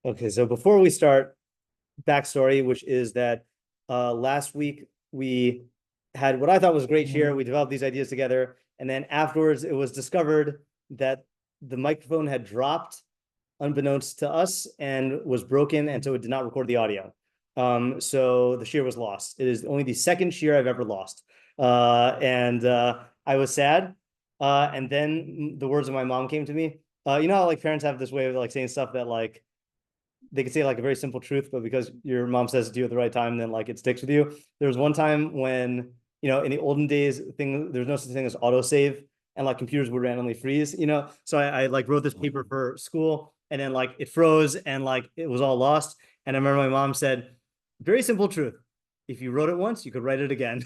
Okay, so before we start, backstory, which is that last week we had what I thought was a great shir. We developed these ideas together, and then afterwards it was discovered that the microphone had dropped unbeknownst to us and was broken, and so it did not record the audio. So the shir was lost. It is only the second shir I've ever lost. And I was sad. And then the words of my mom came to me. You know how like parents have this way of like saying stuff that like they could say like a very simple truth, but because your mom says it to you at the right time, then like it sticks with you. There was one time when, in the olden days, there's no such thing as autosave, and like computers would randomly freeze, So I like wrote this paper for school, and then like it froze and like it was all lost. And I remember my mom said, very simple truth. If you wrote it once, you could write it again,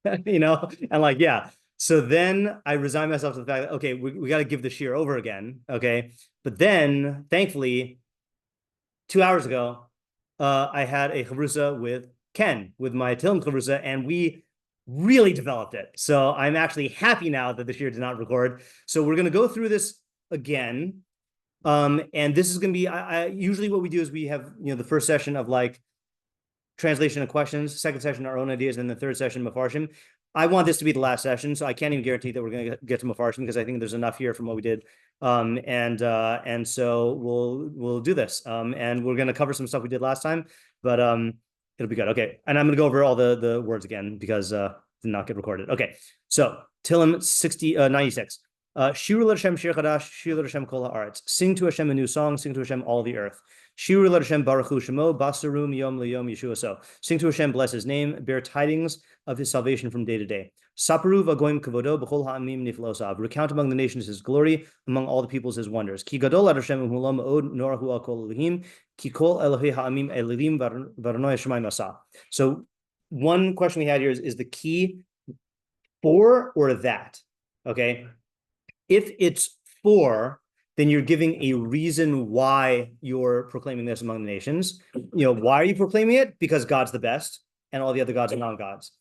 and like, yeah. So then I resigned myself to the fact that, okay, we got to give the shir over again. Okay. But then thankfully, 2 hours ago, I had a chavrusa with Ken, with my Tehilim chavrusa, and we really developed it. So I'm actually happy now that the shir did not record. So we're going to go through this again. And this is going to be, usually what we do is we have, the first session of like translation of questions, second session, our own ideas, and the third session, meforshim. I want this to be the last session, so I can't even guarantee that we're going to get to meforshim because I think there's enough here from what we did. And so we'll do this. And we're going to cover some stuff we did last time, but it'll be good. Okay, and I'm going to go over all the words again because did not get recorded. Okay, so Tehilim 96. Shiru Hashem Shir Chadash, Shiru Hashem Kol Haaretz. Sing to Hashem a new song, sing to Hashem all the earth. Shiru Hashem Baruchu Shemo, Basarum Yom Leyom Yeshua So. Sing to Hashem, bless his name, bear tidings of his salvation from day to day. Saparu Vagoim Kavodo, B'chol Ha'amim Niflosav. Recount among the nations his glory, among all the peoples his wonders. Ki Gadol Hashem U'Hulam Od Norahu Al Kol Elohim, Ki Kol Elohei Ha'amim Elohim Varanoi Shemai Masa. So one question we had here is the key for or that? Okay. If it's for, then you're giving a reason why you're proclaiming this among the nations. Why are you proclaiming it? Because God's the best and all the other gods are non-gods.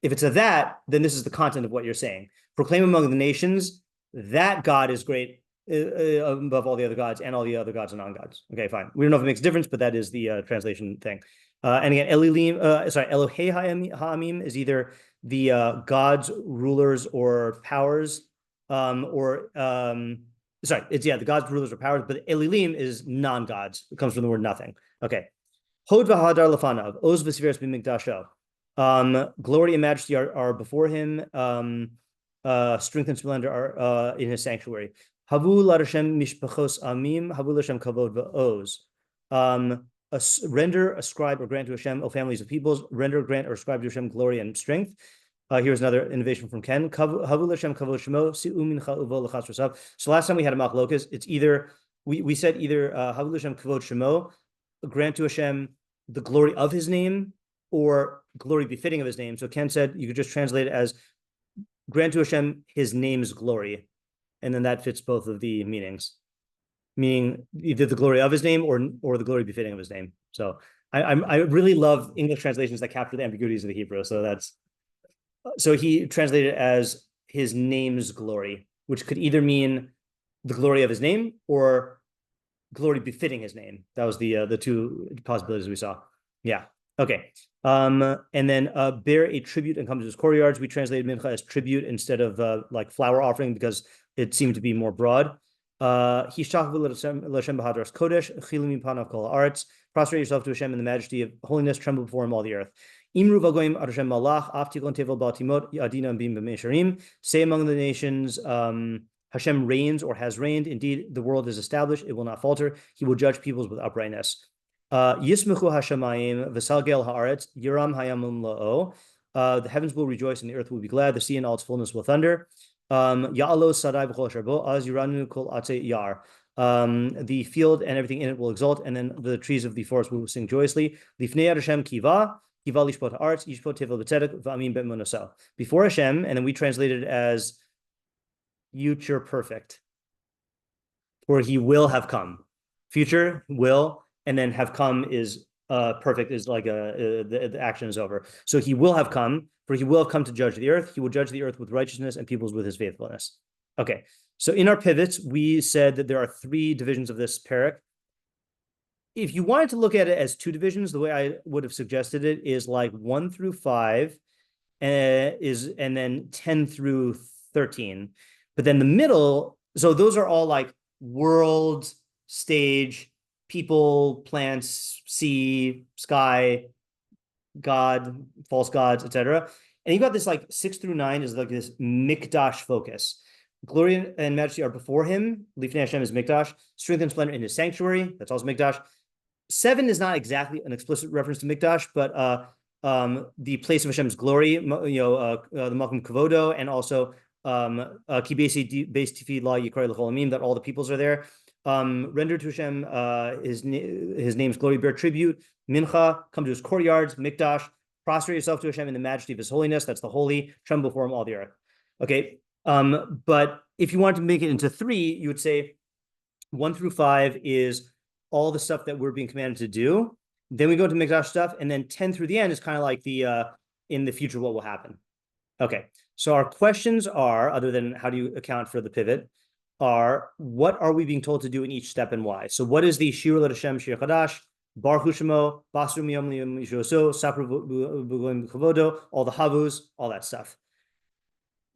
If it's a that, then this is the content of what you're saying. Proclaim among the nations that God is great above all the other gods and all the other gods are non-gods. Okay, fine. We don't know if it makes a difference, but that is the translation thing. And again, Elohei Ha'amim is either the gods, rulers, or powers. The gods, rulers, or powers, but Elilim is non-gods. It comes from the word nothing. Okay. Hod v'hadar lefanav, oz v'siveres b'mikdasho. Glory and majesty are before him. Strength and splendor are in his sanctuary. Havu l'Hashem mishpachos amim, havu l'Hashem kavod v'oz. Render, ascribe, or grant to Hashem, O families of peoples. Render, grant, or ascribe to Hashem glory and strength. Here's another innovation from Ken. So last time we had a machlokas. It's either we said either Havu Hashem kavod shemo, grant to Hashem the glory of his name, or glory befitting of his name. So Ken said you could just translate it as grant to Hashem his name's glory, and then that fits both of the meanings, meaning either the glory of his name or the glory befitting of his name. So I really love English translations that capture the ambiguities of the Hebrew. So he translated it as his name's glory, which could either mean the glory of his name or glory befitting his name. That was the two possibilities we saw. Yeah. Okay. And then bear a tribute and come to his courtyards. We translated mincha as tribute instead of like flower offering because it seemed to be more broad. Prostrate yourself to Hashem in the majesty of holiness, tremble before him all the earth. Say among the nations, Hashem reigns or has reigned. Indeed, the world is established. It will not falter. He will judge peoples with uprightness. Yismechu hashamayim v'salgel haaretz yiram hayamim la'o. The heavens will rejoice and the earth will be glad. The sea and all its fullness will thunder. Ya'alo sadai v'chol sharbo az yiranu kol atze yar. The field and everything in it will exult, and then the trees of the forest will sing joyously. Lifnei Hashem kiva. Before Hashem, and then we translated it as future perfect, or he will have come. Future will, and then have come is perfect is like the action is over. So he will have come, for he will have come to judge the earth. He will judge the earth with righteousness and peoples with his faithfulness. Okay, so in our pivots, we said that there are three divisions of this perek. if you wanted to look at it as two divisions, the way I would have suggested it is like 1 through 5 and then 10 through 13. But then the middle, so those are all like world, stage, people, plants, sea, sky, God, false gods, etc. And you got this like 6 through 9 is like this mikdash focus. Glory and majesty are before him. Lifnei Hashem is mikdash. Strength and splendor in his sanctuary. That's also mikdash. 7 is not exactly an explicit reference to mikdash, but the place of Hashem's glory, the Malkum Kavodo, and also Ki Beis Tifi La Yikra L'Chol Amim, that all the peoples are there. Render to Hashem his name's glory, bear tribute. Mincha, come to his courtyards. Mikdash, prostrate yourself to Hashem in the majesty of his holiness. That's the holy. Tremble before him, all the earth. Okay. But if you want to make it into 3, you would say 1 through 5 is all the stuff that we're being commanded to do. Then we go to Mikdash stuff, and then 10 through the end is kind of like the in the future what will happen. Okay, so our questions are, other than how do you account for the pivot, are what are we being told to do in each step and why? So what is the shiur l'Hashem shir Chadash, Baruch Hu Shemo, Basru miyom liyom yishoso, Sapru b'goyim b'kavodo, all the havus, all that stuff.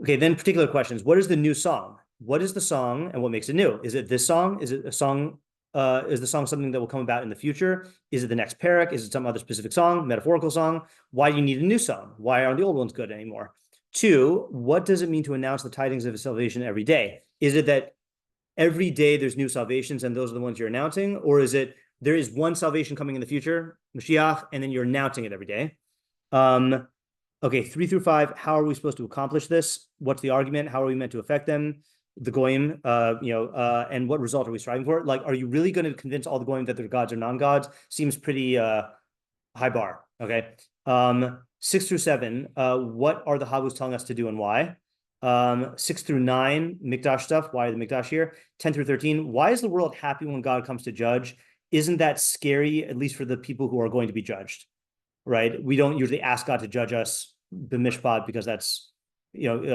Okay, then particular questions. What is the new song? What is the song and what makes it new? Is it this song? Is it a song? Is the song something that will come about in the future? Is it the next perek? Is it some other specific song, metaphorical song? Why do you need a new song? Why aren't the old ones good anymore? 2, what does it mean to announce the tidings of his salvation every day? Is it that every day there's new salvations and those are the ones you're announcing? Or is it there is one salvation coming in the future, Mashiach, and then you're announcing it every day? Okay, 3 through 5, how are we supposed to accomplish this? What's the argument? How are we meant to affect them? The goyim, and what result are we striving for? Like, are you really going to convince all the goyim that they're gods or non-gods? Seems pretty high bar. Okay. 6 through 7, what are the havus telling us to do and why? 6 through 9, mikdash stuff. Why are the mikdash here? 10 through 13, why is the world happy when God comes to judge? Isn't that scary, at least for the people who are going to be judged? Right? We don't usually ask God to judge us b'mishpat because that's who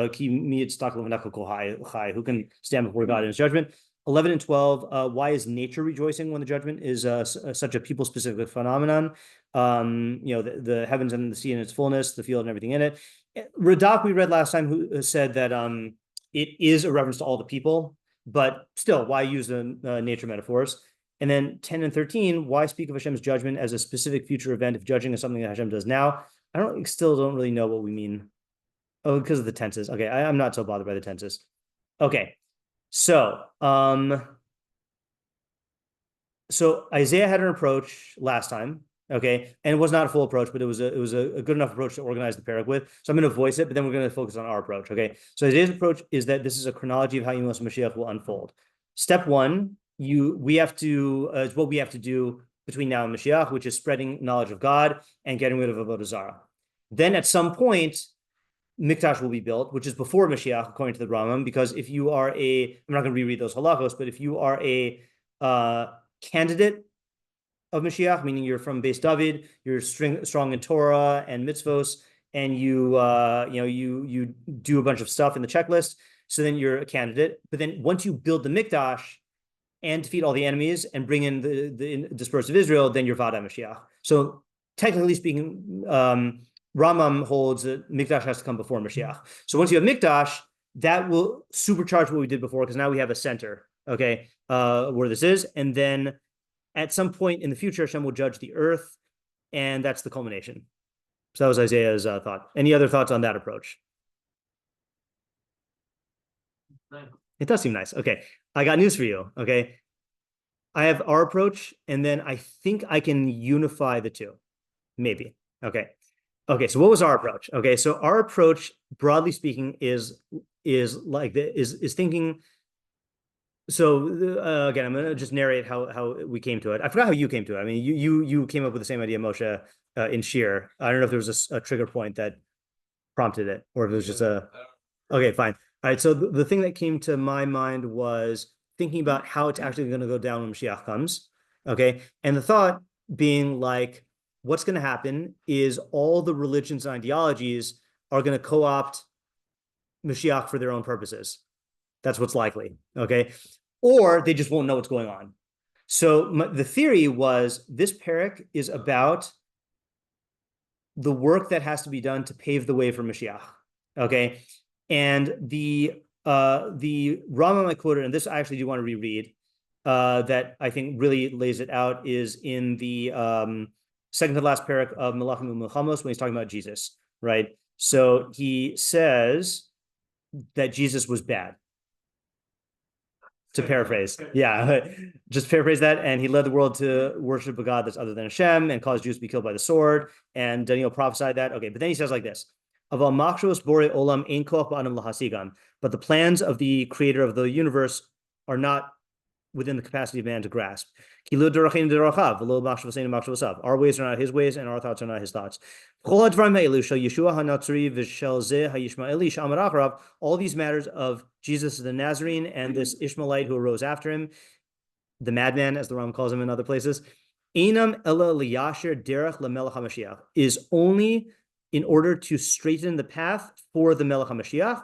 can stand before God in his judgment. 11 and 12, why is nature rejoicing when the judgment is such a people-specific phenomenon? The heavens and the sea in its fullness, the field and everything in it. Radak, we read last time, who said that it is a reference to all the people, but still, why use the nature metaphors? And then 10 and 13, why speak of Hashem's judgment as a specific future event if judging is something that Hashem does now? Still don't really know what we mean. Oh, because of the tenses. Okay, I'm not so bothered by the tenses. Okay, so Isaiah had an approach last time. Okay, and it was not a full approach, but it was a good enough approach to organize the perek with. So I'm going to voice it, but then we're going to focus on our approach. Okay, so Isaiah's approach is that this is a chronology of how Yemos Mashiach will unfold. Step 1, we have to is what we have to do between now and Mashiach, which is spreading knowledge of God and getting rid of avodah zarah. Then at some point, Mikdash will be built, which is before Mashiach, according to the Rambam, because if you are I'm not going to reread those halachos, but if you are a candidate of Mashiach, meaning you're from Beis David, you're strong in Torah and mitzvos, and you do a bunch of stuff in the checklist, so then you're a candidate. But then once you build the Mikdash and defeat all the enemies and bring in the dispersed of Israel, then you're Vada Mashiach. So technically speaking, Rambam holds that Mikdash has to come before Mashiach. So once you have Mikdash, that will supercharge what we did before, because now we have a center, okay, where this is. And then at some point in the future, Hashem will judge the earth, and that's the culmination. So that was Isaiah's thought. Any other thoughts on that approach? It does seem nice. Okay, I got news for you, okay? I have our approach, and then I think I can unify the two, maybe, okay? Okay, so what was our approach? Okay, so our approach, broadly speaking, is thinking. So again, I'm going to just narrate how we came to it. I forgot how you came to it. I mean, you came up with the same idea, Moshe, in Shir. I don't know if there was a trigger point that prompted it, or if it was just a. Okay, fine. All right. So the thing that came to my mind was thinking about how it's actually going to go down when Mashiach comes. Okay, and the thought being like, what's going to happen is all the religions and ideologies are going to co-opt Mashiach for their own purposes. That's what's likely, okay? Or they just won't know what's going on. So the theory was this perek is about the work that has to be done to pave the way for Mashiach. Okay, and the Rambam I quoted, and this I actually do want to reread, that I think really lays it out, is in the second to last perek of Mלכים ומלחמות when he's talking about Jesus, right? So he says that Jesus was bad. To paraphrase, yeah, just paraphrase that. And he led the world to worship a God that's other than Hashem and caused Jews to be killed by the sword. And Daniel prophesied that. Okay, but then he says like this: but the plans of the creator of the universe are not within the capacity of man to grasp. Our ways are not his ways, and our thoughts are not his thoughts. All these matters of Jesus the Nazarene and this Ishmaelite who arose after him, the madman, as the Ram calls him in other places, is only in order to straighten the path for the Melech HaMashiach,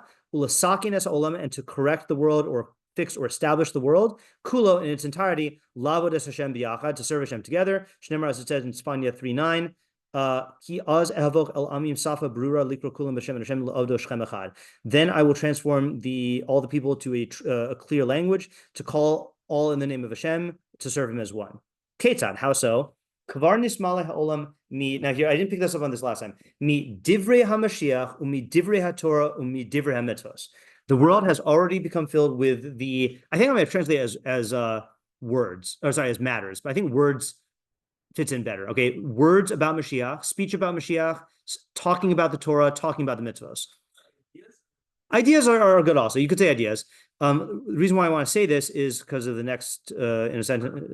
and to correct the world or fix or establish the world, kulo in its entirety, lavodas Hashem biyachad, to serve Hashem together. Shnemar, as it says in Spanya 3:9, then I will transform all the people to a clear language, to call all in the name of Hashem, to serve him as one. Ketzad, how so? Now here, I didn't pick this up on this last time. Mi divrei HaMashiach, umi divrei HaTorah, umi divrei HaMitzvos. The world has already become filled with I think I'm going to translate as words, or sorry, as matters, but I think words fits in better. Okay, words about Mashiach, speech about Mashiach, talking about the Torah, talking about the mitzvos. Ideas are good also. You could say ideas. The reason why I want to say this is because of the next, in a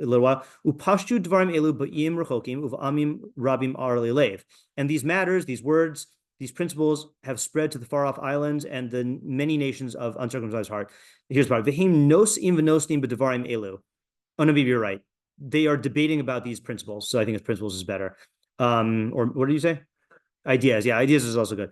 little while. Upashtu dvarim elu ba'im rechokim uv'amim rabim ar leilev. And these matters, these words, these principles have spread to the far-off islands and the many nations of uncircumcised heart. Here's part. V'heim nosim v'nosnim b'devarim elu. Oh, no, maybe you're right. They are debating about these principles, so I think principles is better. Or what do you say? Ideas. Yeah, ideas is also good.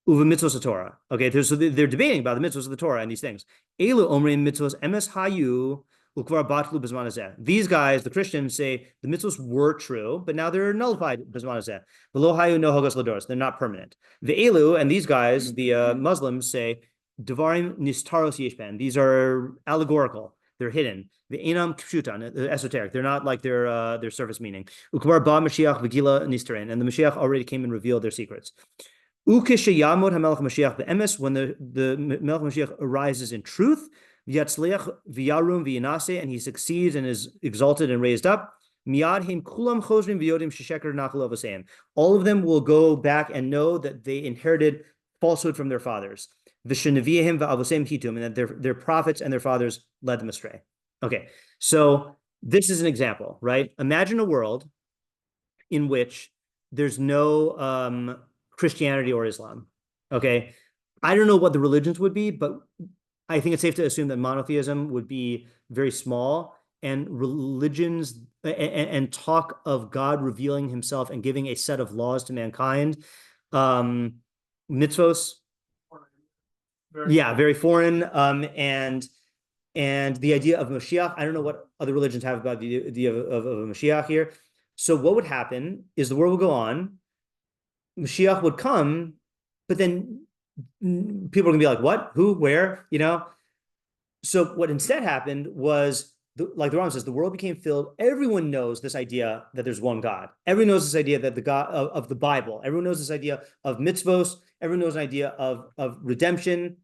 Uva mitzvos Torah. Okay, so they're debating about the mitzvos of the Torah and these things. Elu omrim mitzvos emes hayu ukvar batlu b'zman hazeh. These guys, the Christians, say the mitzvos were true, but now they're nullified b'zman hazeh. V'lo hayu no hogos ladoros. They're not permanent. The elu and these guys, the Muslims, say devarim nistaros yeshben. These are allegorical. They're hidden. The enam pshutan, esoteric. They're not like their surface meaning. Ukvar ba Mashiach v'gila nisterin, and the Mashiach already came and revealed their secrets. Ukeshayamod hamelech Mashiach be'emes, when the Melech Mashiach arises in truth, v'yatzliach v'yarum v'yanase, and he succeeds and is exalted and raised up. Miyadhim kulam chosrim v'yodim shesheker nachal avosayim. All of them will go back and know that they inherited falsehood from their fathers. V'shenaviyahim v'avosayim hitum, and that their prophets and their fathers led them astray. Okay, so this is an example, right? Imagine a world in which there's no Christianity or Islam. Okay, I don't know what the religions would be, but I think it's safe to assume that monotheism would be very small, and religions and talk of God revealing himself and giving a set of laws to mankind, mitzvos, very foreign, and the idea of Mashiach, I don't know what other religions have about the idea of a Mashiach here. So what would happen is the world would go on, Mashiach would come, but then people are going to be like, what, who, where, So what instead happened was, like the Rambam says, the world became filled. Everyone knows this idea that there's one God. Everyone knows this idea that the God of the Bible. Everyone knows this idea of mitzvos. Everyone knows an idea of redemption.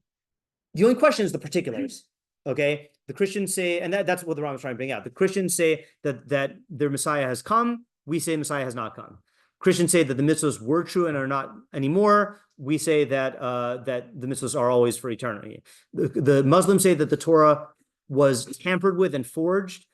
The only question is the particulars. Okay, the Christians say, and that's what the Rambam is trying to bring out. The Christians say that their Messiah has come. We say Messiah has not come. Christians say that the mitzvahs were true and are not anymore. We say that the mitzvahs are always for eternity. The Muslims say that the Torah was tampered with and forged.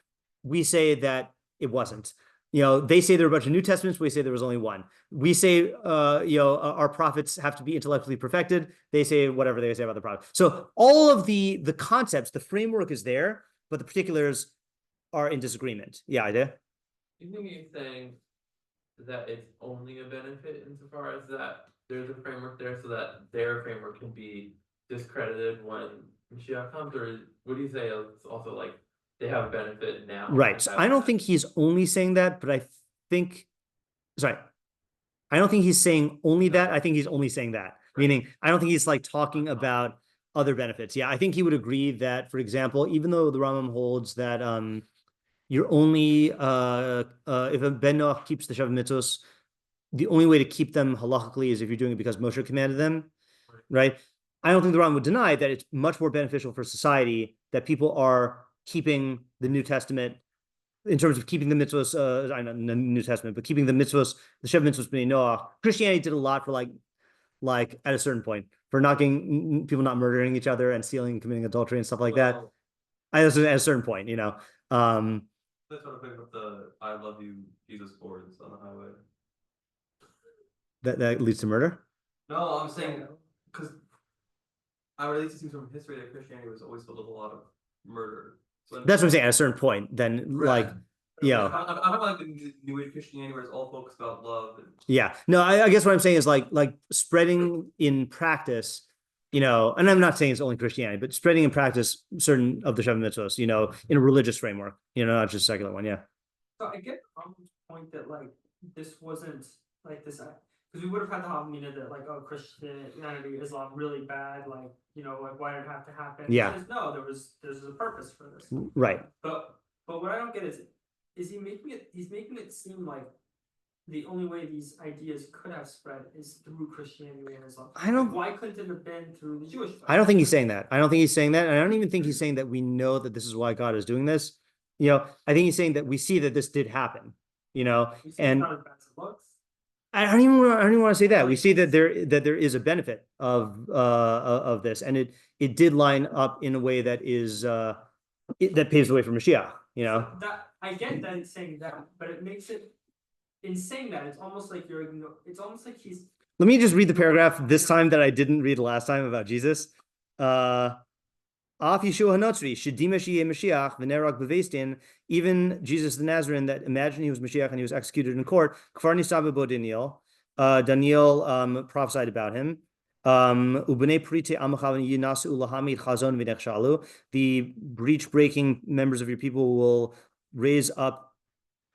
We say that it wasn't. They say there are a bunch of New Testaments. We say there was only one. We say, our prophets have to be intellectually perfected. They say whatever they say about the prophet. So all of the concepts, the framework is there, but the particulars are in disagreement. Yeah, I do. You think he's saying that it's only a benefit insofar as that there's a framework there so that their framework can be discredited when Mashiach comes, or would you say it's also like they have a benefit now. Right. So I don't think he's only saying that, but I think, sorry, I don't think he's saying only that. I think he's only saying that, meaning I don't think he's like talking about other benefits. Yeah, I think he would agree that, for example, even though the Rambam holds that you're only if a ben Noach keeps the Shavuot mitzvos, the only way to keep them halakhically is if you're doing it because Moshe commanded them, right? I don't think the Rambam would deny that it's much more beneficial for society that people are keeping the New Testament in terms of keeping the mitzvos, I know the New Testament, but keeping the mitzvos, the Shavuot mitzvos b'nei Noach. Christianity did a lot for like at a certain point for not getting people not murdering each other and stealing and committing adultery and stuff like that. At a certain point, you know. That's what I picked up the "I love you, Jesus" boards on the highway. That leads to murder. No, I'm saying because I would at least see from history that Christianity was always filled with a lot of murder. So That's what I'm saying. At a certain point, then like, yeah. I'm talking like the New Age Christianity where it's all focused about love. Yeah. No, I guess what I'm saying is like spreading in practice, you know, and I'm not saying it's only Christianity, but spreading in practice certain of the Shavuot mitzvos, you know, in a religious framework, you know, not just a secular one. Yeah. So I get the point that like this wasn't like this because we would have had the Hamina that like, oh, Christianity, Islam really bad, like, you know, like why did it have to happen? Yeah. Because, no, there's a purpose for this. Right. But what I don't get is he's making it seem like the only way these ideas could have spread is through Christianity and Islam. I don't. Like, why couldn't it have been through the Jewish faith? I don't think he's saying that. I don't think he's saying that. And I don't even think he's saying that we know that this is why God is doing this. You know, I think he's saying that we see that this did happen, you know, and I don't even want to say that. We see that there is a benefit of this, and it did line up in a way that is that paves the way for Mashiach, you know. That I get that it's saying that, but it makes it in saying that it's almost like it's almost like he's. Let me just read the paragraph this time that I didn't read last time about Jesus. Af Yeshua HaNotzri, Shedima Shiyeh Mashiach, V'nerag B'veistin, even Jesus the Nazarene that imagined he was Mashiach and he was executed in court, Kfar Nisav bo Daniel, Daniel prophesied about him. Ubnei Prite Amachav Yinasu Ulahamid Chazon V'nechshalu, the breach-breaking members of your people will raise up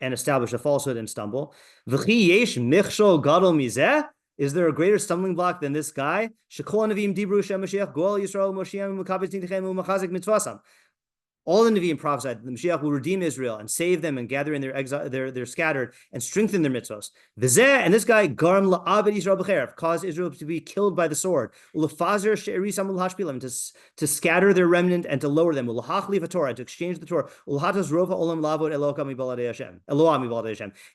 and establish a falsehood and stumble. V'chi yesh michshol gadol mizeh, is there a greater stumbling block than this guy? All the Nevi'im prophesied that the Mashiach will redeem Israel and save them and gather in their exile, they're scattered and strengthen their mitzvos. And this guy garm la'abed Yisrael b'cherev, caused Israel to be killed by the sword. To scatter their remnant and to lower them. To exchange the Torah.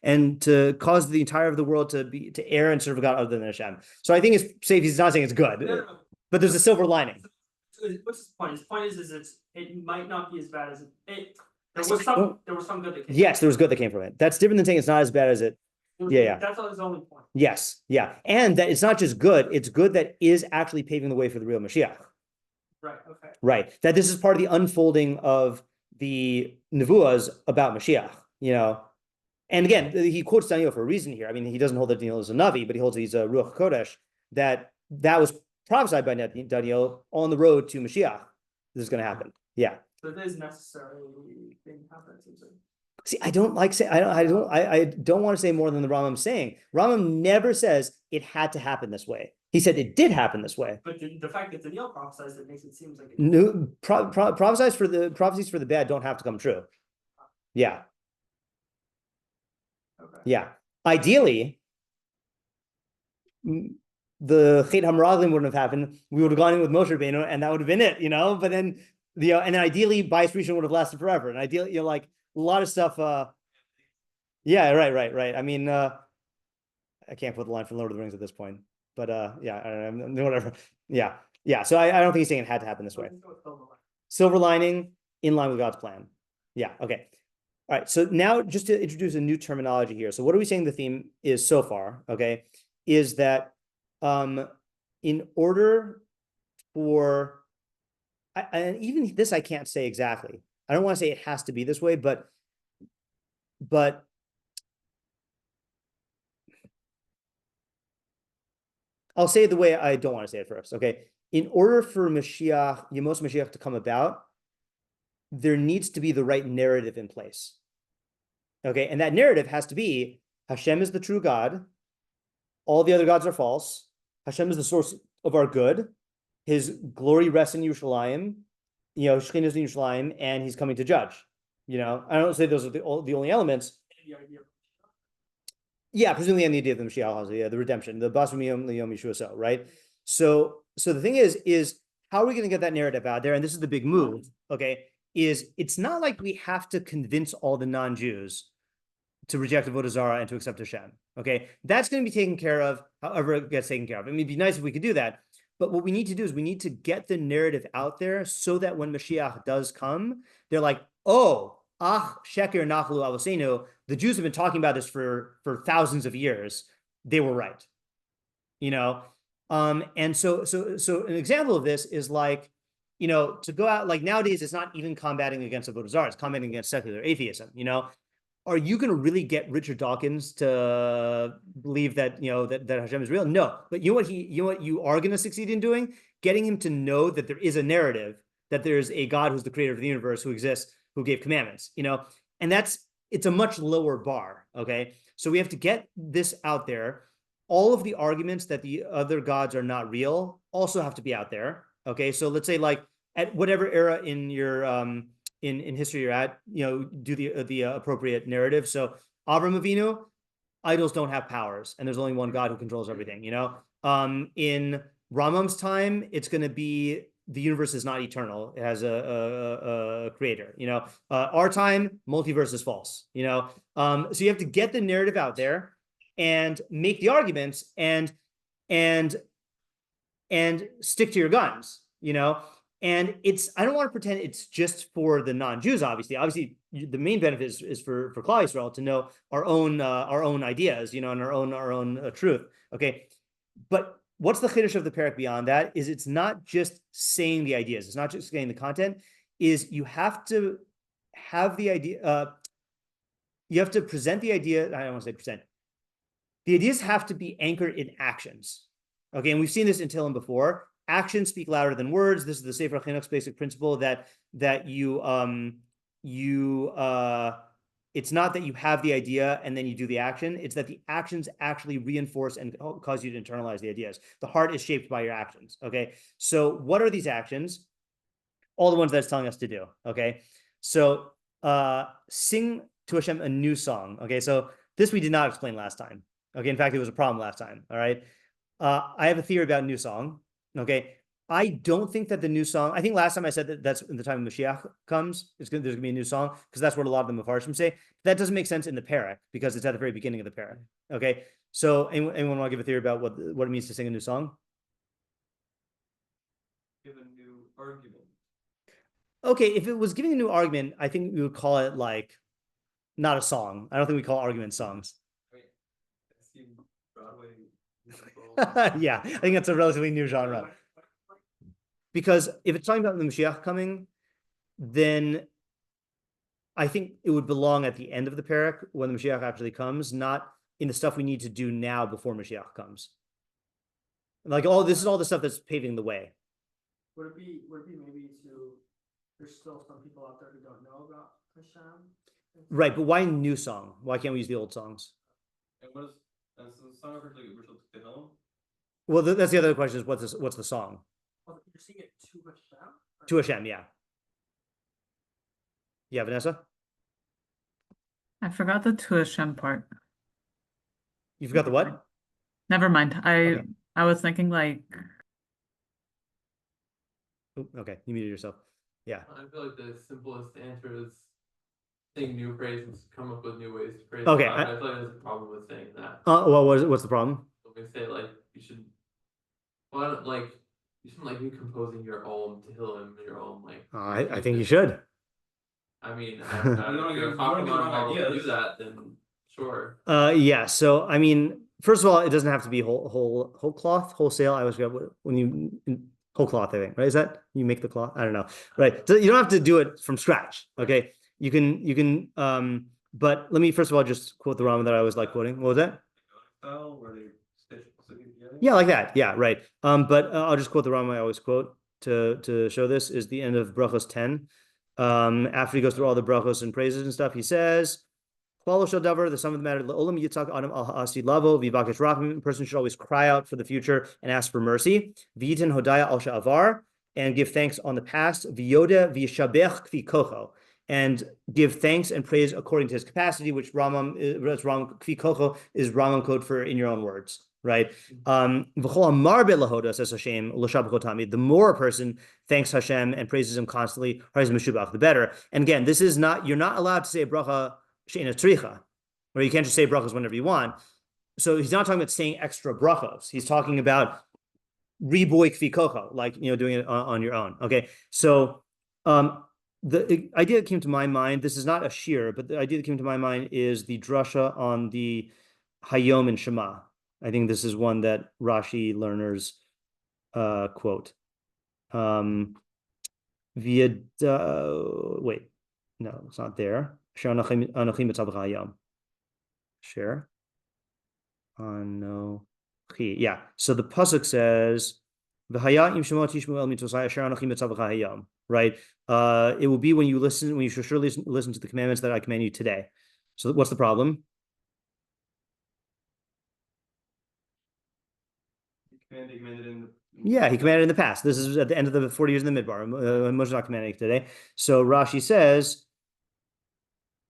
And to cause the entire of the world to err and serve a God other than Hashem. So I think it's safe. He's not saying it's good, but there's a silver lining. What's his point? His point is it might not be as bad as it. There was some good that came. Yes, there was good that came from it. That's different than saying it's not as bad as it. Yeah. That's his only point. Yes, yeah, and that it's not just good; it's good that is actually paving the way for the real Mashiach. Right. Okay. Right. That this is part of the unfolding of the nevuahs about Mashiach. You know, and again, he quotes Daniel for a reason here. I mean, he doesn't hold that Daniel is a Navi, but he holds he's a Ruach Kodesh. That was prophesied by Daniel on the road to Mashiach. This is going to happen. Yeah. So it is necessarily thing happen, it seems like. See, I don't want to say more than the Rambam's saying. Rambam never says it had to happen this way. He said it did happen this way. But the fact that Daniel prophesies it makes it seem like prophecies for the bad don't have to come true. Yeah. Okay. Yeah. Ideally, the Chet HaMeraglim wouldn't have happened. We would have gone in with Moshe Rabbeinu, and that would have been it, you know. But then, and ideally, Bayis Rishon would have lasted forever. And ideally, you know, like a lot of stuff. Yeah, right. I mean, I can't put the line from Lord of the Rings at this point, but yeah, I don't know, whatever. Yeah. So I don't think he's saying it had to happen this way. Silver lining in line with God's plan. Yeah. Okay. All right. So now, just to introduce a new terminology here. So what are we saying the theme is so far? Okay, is that in order for, and even this I can't say exactly. I don't want to say it has to be this way, but I'll say it the way I don't want to say it first. Okay, in order for Mashiach, Yemos Mashiach to come about, there needs to be the right narrative in place. Okay, and that narrative has to be Hashem is the true God. All the other gods are false. Hashem is the source of our good. His glory rests in Yerushalayim. Shekhinah is in Yerushalayim, and he's coming to judge. I don't say those are the only elements. Yeah, presumably on the idea of the Mashiach, the redemption, the Basum Yom Yom Yeshua, right? So the thing is how are we going to get that narrative out there? And this is the big move, okay, is it's not like we have to convince all the non-Jews to reject Avodah Zarah and to accept Hashem, okay? That's going to be taken care of however it gets taken care of. I mean, it'd be nice if we could do that. But what we need to do is we need to get the narrative out there so that when Mashiach does come, they're like, oh, sheker nachlu avosenu. The Jews have been talking about this for thousands of years. They were right, And so an example of this is like, to go out, like nowadays, it's not even combating against Avodah Zarah, it's combating against secular atheism, Are you going to really get Richard Dawkins to believe that, that Hashem is real? No, but you know what you are going to succeed in doing? Getting him to know that there is a narrative, that there's a God who's the creator of the universe, who exists, who gave commandments, and it's a much lower bar. Okay. So we have to get this out there. All of the arguments that the other gods are not real also have to be out there. Okay. So let's say like at whatever era in your, in history you're at, do the appropriate narrative. So Avram Avinu, idols don't have powers, and there's only one God who controls everything. In Ramam's time, it's going to be the universe is not eternal; it has a creator. Our time, multiverse is false. So you have to get the narrative out there and make the arguments and stick to your guns. And I don't want to pretend it's just for the non-Jews, obviously the main benefit is for Klal Yisrael to know our own ideas, and our own truth. Okay. But what's the chiddush of the perek beyond that is it's not just saying the ideas. It's not just saying the content, is you have to have the idea. You have to present the idea. I don't want to say present. The ideas have to be anchored in actions. Okay. And we've seen this in Tehilim before. Actions speak louder than words. This is the Sefer Chinuch's basic principle that it's not that you have the idea and then you do the action. It's that the actions actually reinforce and cause you to internalize the ideas. The heart is shaped by your actions. Okay. So what are these actions? All the ones that it's telling us to do. Okay. So sing to Hashem a new song. Okay. So this we did not explain last time. Okay. In fact, it was a problem last time. All right. I have a theory about new song. Okay, I don't think that the new song, I think last time I said that that's in the time Mashiach comes, there's going to be a new song, because that's what a lot of the meforshim say. That doesn't make sense in the perek, because it's at the very beginning of the perek. Okay, so anyone want to give a theory about what it means to sing a new song? Give a new argument. Okay, if it was giving a new argument, I think we would call it like, not a song. I don't think we call argument songs. Wait, I've seen Broadway. Yeah, I think that's a relatively new genre. Because if it's talking about the Mashiach coming, then I think it would belong at the end of the perek when the Mashiach actually comes, not in the stuff we need to do now before Mashiach comes. Like this is all the stuff that's paving the way. Would it be maybe there's still some people out there who don't know about Hashem? Right, but why new song? Why can't we use the old songs? And what is the song originally Tehilim? Well, that's the other question: is what's the song? Well, you're singing it to Hashem. To Hashem, yeah. Yeah, Vanessa. I forgot the to Hashem part. You forgot the what? Never mind. Okay. I was thinking like. Okay, you muted yourself. Yeah. I feel like the simplest answer is sing new praises, come up with new ways to praise. Okay, God. I feel like there's a problem with saying that. Well, what's the problem? We say like you should, well, like you shouldn't like be composing your own Tehilim, your own like. I think you should. I mean, I don't know if you're talking about how to do that, then sure. Yeah. So I mean, first of all, it doesn't have to be whole cloth, wholesale. I always forget when you whole cloth. I think, right? Is that you make the cloth? I don't know. Right. So you don't have to do it from scratch. Okay. You can. But let me first of all just quote the Rama that I always like quoting. What was that? Yeah, like that. Yeah, right. But I'll just quote the Rama I always quote to show this is the end of Brachos 10. After he goes through all the brachos and praises and stuff, he says, the sum of the matter, a person should always cry out for the future and ask for mercy. And give thanks on the past. And give thanks and praise according to his capacity, which Ramam is Ramam code for in your own words, right? The more a person thanks Hashem and praises him constantly, the better. And again, this is not, you're not allowed to say a bracha she'ena tricha, or you can't just say brachas whenever you want. So he's not talking about saying extra brachos. He's talking about riboy kfi kocho, like, doing it on your own. Okay, so the idea that came to my mind, this is not a shir, but the idea that came to my mind is the drasha on the Hayom and Shema. I think this is one that Rashi learners quote. Wait, no, it's not there. Shir Anochi Mitzav Hayom. Shir Anochi. Yeah. So the pasuk says, "V'haya im shema tishmu el mitzvosai asher Anochi Mitzav Hayom." Right. It will be when you should surely listen to the commandments that I command you today. So what's the problem? He commanded in Yeah, he commanded in the past. This is at the end of the 40 years in the midbar. Moshe not commanding today. So Rashi says,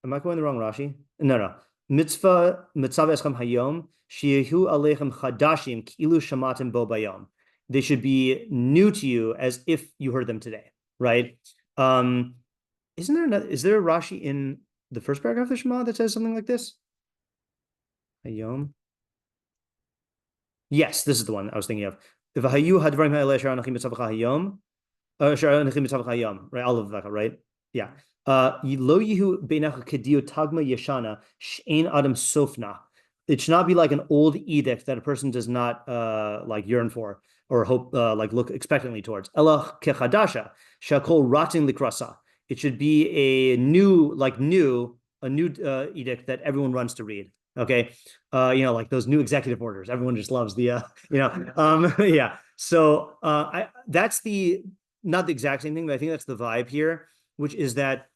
am I going the wrong Rashi? No. Mitzvah mitzav eschem hayom sheyehu aleichem chadashim ki'ilu shamatim bo bayom. They should be new to you as if you heard them today, right? Is there a Rashi in the first paragraph of the Shema that says something like this? Hayom. Yes, this is the one I was thinking of. Right, all of that, right? Yeah. It should not be like an old edict that a person does not like yearn for or hope, like look expectantly towards. It should be a new edict that everyone runs to read. Okay, like those new executive orders. Everyone just loves the, yeah. So that's not the exact same thing, but I think that's the vibe here, which is that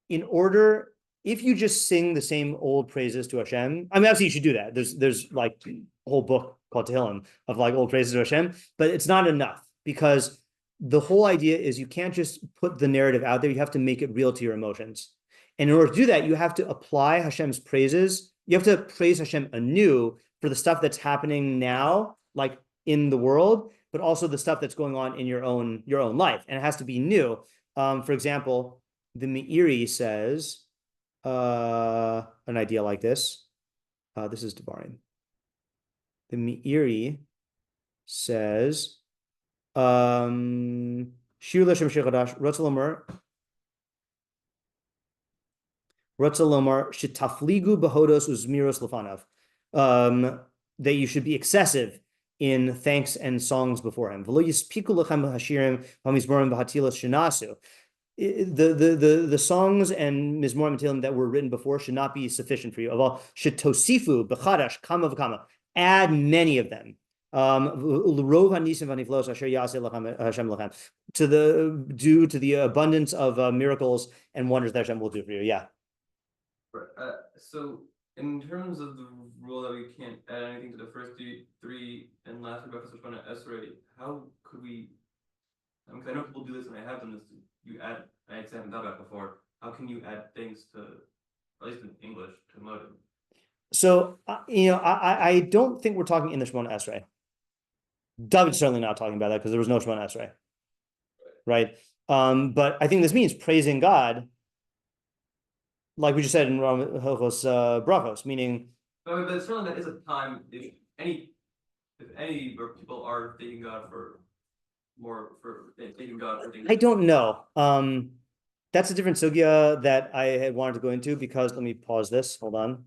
if you just sing the same old praises to Hashem, I mean, obviously you should do that. There's like a whole book called Tehilim of like old praises to Hashem, but it's not enough because the whole idea is you can't just put the narrative out there. You have to make it real to your emotions. And in order to do that, you have to apply Hashem's praises. You have to praise Hashem anew for the stuff that's happening now, like in the world, but also the stuff that's going on in your own life. And it has to be new. For example, the Me'iri says an idea like this. This is Devarim. The Me'iri says, Shiru l'Hashem Shir Chadash, Ratzalomar shitafligu behodos uzmiros lefanav, that you should be excessive in thanks and songs before him. V'lo yispiku lechem hashirim v'mizmorim v'hatilas shenasu. The songs and mizmorim and tehilim that were written before should not be sufficient for you. Aval shitosifu b'chadash kama v'kama. Add many of them. Due to the abundance of miracles and wonders that Hashem will do for you. Yeah. Right. So in terms of the rule that we can't add anything to the first three and last three brachos on Esrei, how could we? Because I know people do this and I have done this. I actually haven't thought about it before. How can you add things to, at least in English, to modem? So I don't think we're talking in the Shemona Esrei. David's certainly not talking about that because there was no Shemona Esrei, right? But I think this means praising God, like we just said in Hilchos Brachos, meaning. But certainly that is a time if any where people are thanking God for things. I don't know. That's a different sugya that I had wanted to go into because let me pause this. Hold on.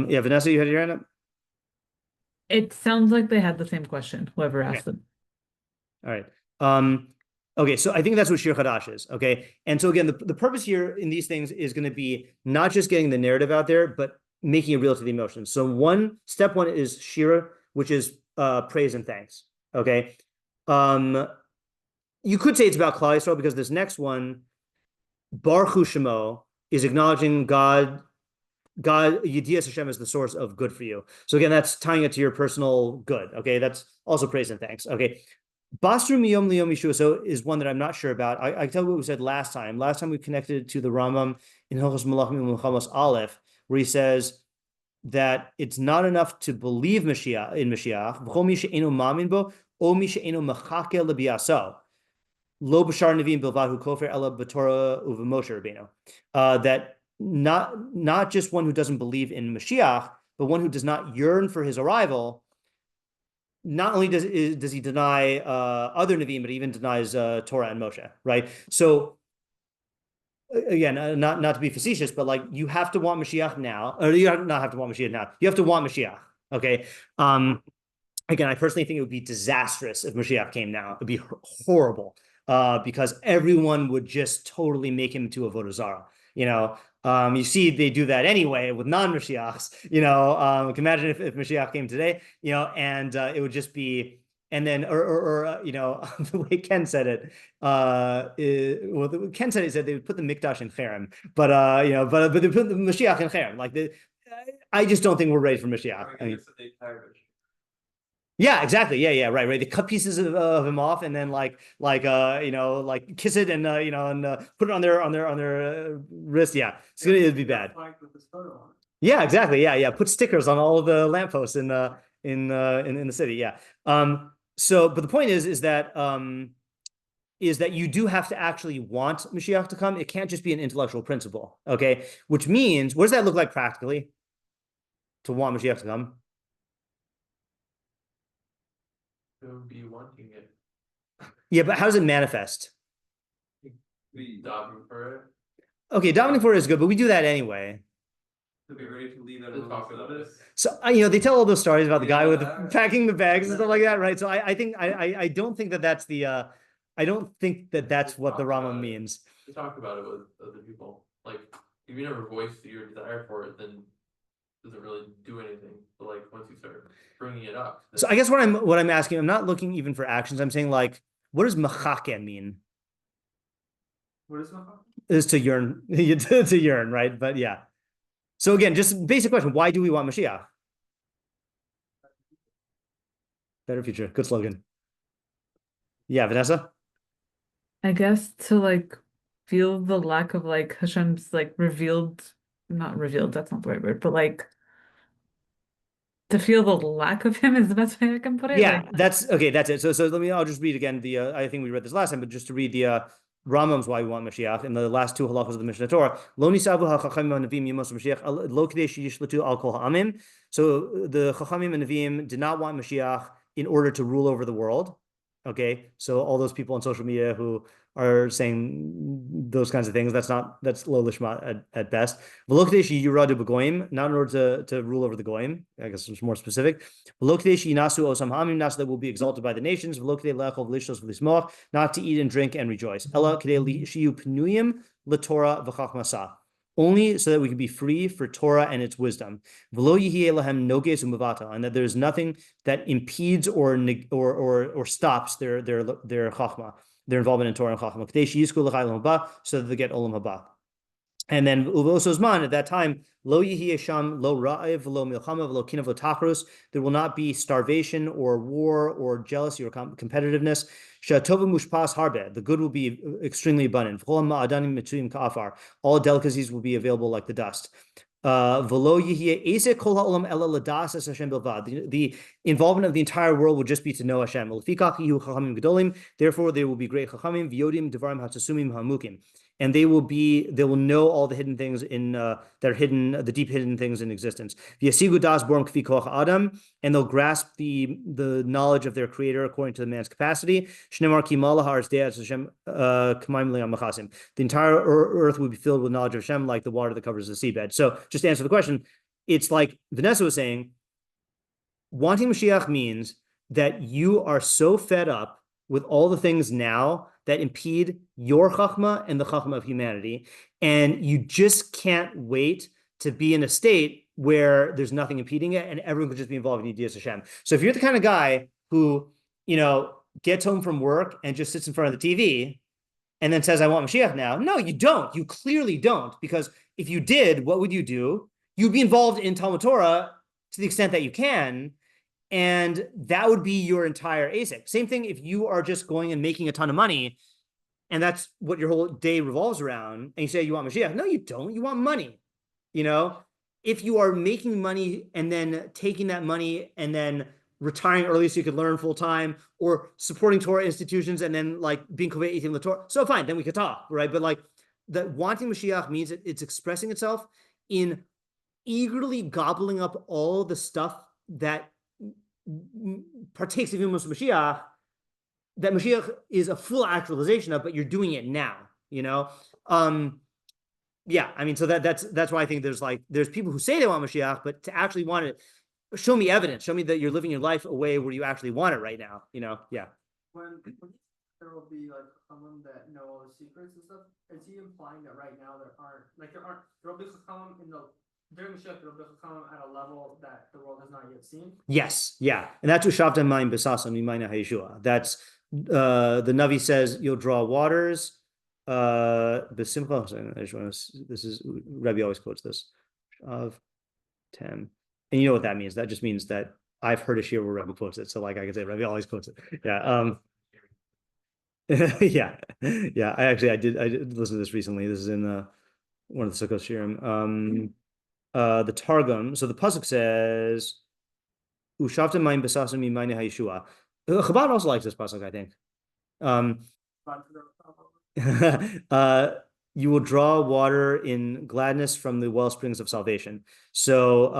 Yeah, Vanessa, you had your hand up. It sounds like they had the same question, whoever asked them. All right. Okay, so I think that's what Shir Chadash is. Okay, and so again, the purpose here in these things is going to be not just getting the narrative out there, but making it real to the emotions. So step one is Shiru, which is praise and thanks. Okay, you could say it's about Klal Yisrael because this next one, Baruch Hu Shemo, is acknowledging God, Yedias Hashem is the source of good for you. So again, that's tying it to your personal good. Okay, that's also praise and thanks. Okay, Basru Miyom Liyom Yeshua so is one that I'm not sure about. I tell you what we said last time. Last time we connected it to the Rambam in Hilchos Melachim Melchamos Aleph, where he says that it's not enough to believe Mashiach in Mashiach. V'chol mi she'eno mamin bo, o mi she'eno mechake lebiaso. Lo b'shar nevim bilvad hu kofer ela b'Torah u'v'Moshe Rabbeinu. That not just one who doesn't believe in Mashiach, but one who does not yearn for his arrival. Not only does he deny other Nevi'im, but he even denies Torah and Moshe, right? So again, not to be facetious, but like you have to want Mashiach now, or you not have to want Mashiach now. You have to want Mashiach, okay? Again, I personally think it would be disastrous if Mashiach came now. It'd be horrible because everyone would just totally make him to avodah zarah. You know, you see they do that anyway with non-Mashiachs, you know, you can imagine if Mashiach came today, you know, and it would just be, and then, you know, the way Ken said it, Ken said, he said they would put the Mikdash in Cherem, but, you know, but they put the Mashiach in Cherem. Like, I just don't think we're ready for Mashiach. I mean, yeah, exactly. Yeah, right. They cut pieces of him off and then you know, like kiss it and you know, and put it on their wrist. Yeah, it'd be bad. Yeah, exactly. Yeah. Put stickers on all of the lampposts in the city. Yeah. So, but the point is that you do have to actually want Mashiach to come. It can't just be an intellectual principle. Okay, which means what does that look like practically? To want Mashiach to come. Be wanting it. Yeah, but how does it manifest? Be davening for it. Okay, davening for it is good, but we do that anyway. To be ready to leave that To talk about this. So you know, they tell all those stories about the guy with packing the bags and stuff like that, right? So I think I don't think that that's the I don't think that that's what the Rambam means. To talk about it with other people, like if you never voiced your desire for it, then it doesn't really do anything. But like once you start bringing it up, So I guess what I'm asking, I'm not looking even for actions. I'm saying like, what does mechake mean? What is mechake? Is to yearn, to yearn, right? But yeah. So again, just basic question: why do we want Mashiach? Better future, good slogan. Yeah, Vanessa. I guess to like feel the lack of like Hashem's like not revealed, that's not the right word, but like to feel the lack of him is the best way I can put it. Yeah, like, that's okay. That's it. So I'll just read again I think we read this last time, but just to read the Rambam's why we want Mashiach in the last two halachos of the Mishnah Torah. Lo nisavu hachachamim hanavim yemos Mashiach lo kadei sheyishlatu al kol ha'amim. So the chachamim and Nevi'im did not want Mashiach in order to rule over the world. Okay, so all those people on social media who are saying those kinds of things, that's lo lishma at best. Not in order to rule over the goyim. I guess it's more specific. That will be exalted by the nations. Not to eat and drink and rejoice. Only so that we can be free for Torah and its wisdom, and that there's nothing that impedes or stops their chachma, their involvement in Torah and chachma, so that they get olam haba. And then uvosozman at that time, lo yihiyesham lo ra'ev lo milchama lo kinav lo tachrus. There will not be starvation or war or jealousy or competitiveness. Shatova mushpas harbe. The good will be extremely abundant. All delicacies will be available like the dust. The involvement of the entire world will just be to know Hashem. Therefore, there will be great chachamim, and they will know all the hidden things that are hidden, the deep hidden things in existence. And they'll grasp the knowledge of their creator according to the man's capacity. The entire earth will be filled with knowledge of Hashem like the water that covers the seabed. So just to answer the question, it's like Vanessa was saying, wanting Mashiach means that you are so fed up with all the things now that impede your chachma and the chachma of humanity, and you just can't wait to be in a state where there's nothing impeding it, and everyone could just be involved in Yedias Hashem. So if you're the kind of guy who, you know, gets home from work and just sits in front of the TV and then says, I want Mashiach now. No, you don't. You clearly don't. Because if you did, what would you do? You'd be involved in Talmud Torah to the extent that you can. And that would be your entire ASIC. Same thing if you are just going and making a ton of money and that's what your whole day revolves around. And you say you want Mashiach. No, you don't. You want money. If you are making money and then taking that money and then retiring early so you could learn full time, or supporting Torah institutions and then like being kovei eating the Torah, so fine, then we could talk, right? But like that wanting Mashiach means that it's expressing itself in eagerly gobbling up all the stuff that partakes of Yom Mashiach, that Mashiach is a full actualization of, but you're doing it now, Yeah, I mean, so that's why I think there's people who say they want Mashiach, but to actually want it, show me evidence, show me that you're living your life a way where you actually want it right now, yeah. When there will be like someone that know all the secrets and stuff, is he implying that right now there will be during Mashiach there will be at a level that the world has not yet seen? Yes, yeah, and that's what Shavta Mayim B'Sasam Mimayna Hayeshua. That's the Navi says you'll draw waters. This is Rebbe always quotes this of 10, and you know what that means. That just means that I've heard a shiur where Rebbe quotes it, so like I can say Rebbe always quotes it. Yeah, yeah. I did listen to this recently. This is in one of the Sukkot shiurim. The Targum. So the pasuk says, "Ushavtem mayim b'sasam mimayne hayeshua." Chabad also likes this pasuk, I think. You will draw water in gladness from the well springs of salvation. So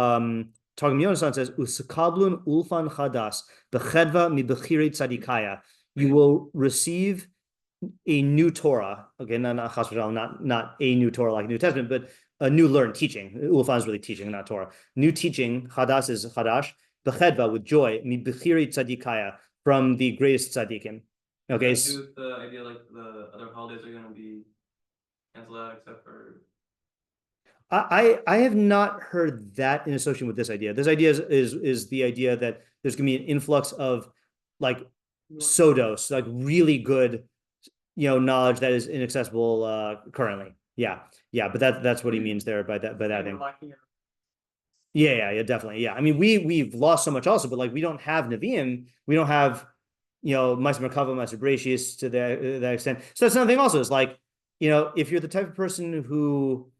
Targum Yonasan says, "Usakablun ulfan chadas bechedva mi bechiri tzadikaya." You will receive a new Torah. Okay, not a new Torah like New Testament, but a new learned teaching. Ulfan is really teaching, not Torah. New teaching. Chadas is chadash. Bechedva with joy. Mi bechiri tzadikaya, from the greatest tzaddikim. Okay. So the idea like the other holidays are going to be canceled out except for. I have not heard that in association with this idea. This idea is the idea that there's going to be an influx of like sodos, like really good, knowledge that is inaccessible currently. Yeah, but that's what he means there by that thing. Yeah, definitely. Yeah, I mean we've lost so much also, but like we don't have Nevi'im, we don't have Ma'aser Merkava, Ma'aser Bereshis to that extent. So that's another thing also is like, if you're the type of person who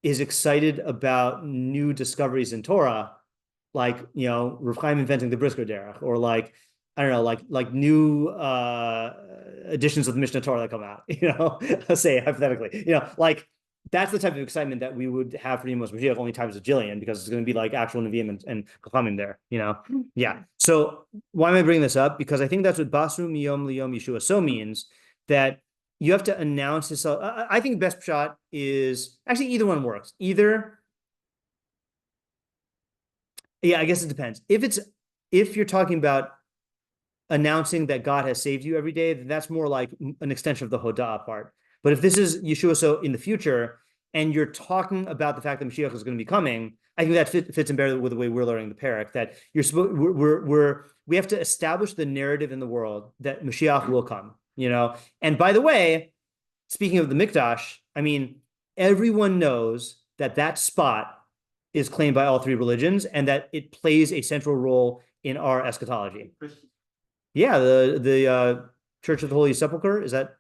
is excited about new discoveries in Torah, like, Rav Chaim inventing the Brisker Derech, or like, I don't know, like new editions of the Mishnah Torah that come out, let's say hypothetically, like that's the type of excitement that we would have for Yemos Mashiach only times a jillion, because it's going to be like actual Nevi'im and Chachamim there, Yeah. So why am I bringing this up? Because I think that's what Basru Miyom Liyom Yeshua so means, that you have to announce yourself. I think best shot is actually either one works. Either, I guess it depends. If you're talking about announcing that God has saved you every day, then that's more like an extension of the Hoda'ah part. But if this is Yeshua so in the future, and you're talking about the fact that Mashiach is going to be coming, I think that fits in better with the way we're learning the perek, that we have to establish the narrative in the world that Mashiach will come, And by the way, speaking of the Mikdash, I mean, everyone knows that spot is claimed by all three religions and that it plays a central role in our eschatology. Yeah, the Church of the Holy Sepulchre, is that?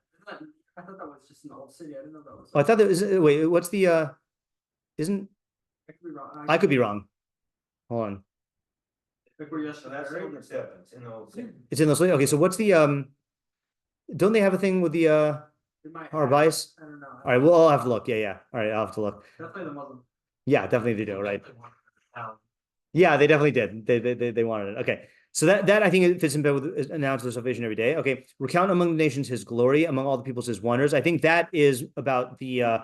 I thought that was just an old city. I didn't know that was. Oh, I thought that was. Wait, what's the? Isn't? I could be wrong. I could be wrong. Hold on. Like we're yesterday, right? It's in the old city. It's in the city. Okay, so what's the? Don't they have a thing with the Harabais? I don't know. All right, well, I'll have to look. Yeah. All right, I'll have to look. Definitely the Muslim. Yeah, definitely they do. Right. Yeah, they definitely did. They wanted it. Okay. So that I think it fits in better with announce the salvation every day. Okay, recount among the nations his glory, among all the peoples his wonders. I think that is about the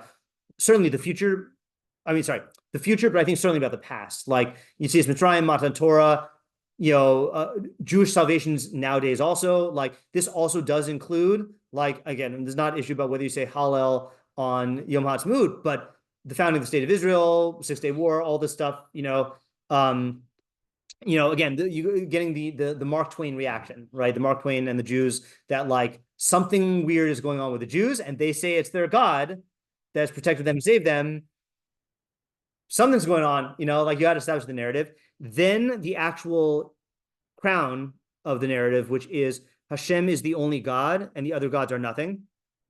certainly the future. I mean, sorry, the future, but I think certainly about the past. Like you see, it's Mitzrayim, Matan Torah, Jewish salvations nowadays also. Like this also does include, like again, there's not an issue about whether you say Hallel on Yom HaTzmaut, but the founding of the state of Israel, 6-Day War, all this stuff. again, you getting the Mark Twain reaction, right? The Mark Twain and the Jews, that like something weird is going on with the Jews, and they say it's their God that's protected them and saved them. Something's going on, like you got to establish the narrative. Then the actual crown of the narrative, which is Hashem is the only God and the other gods are nothing.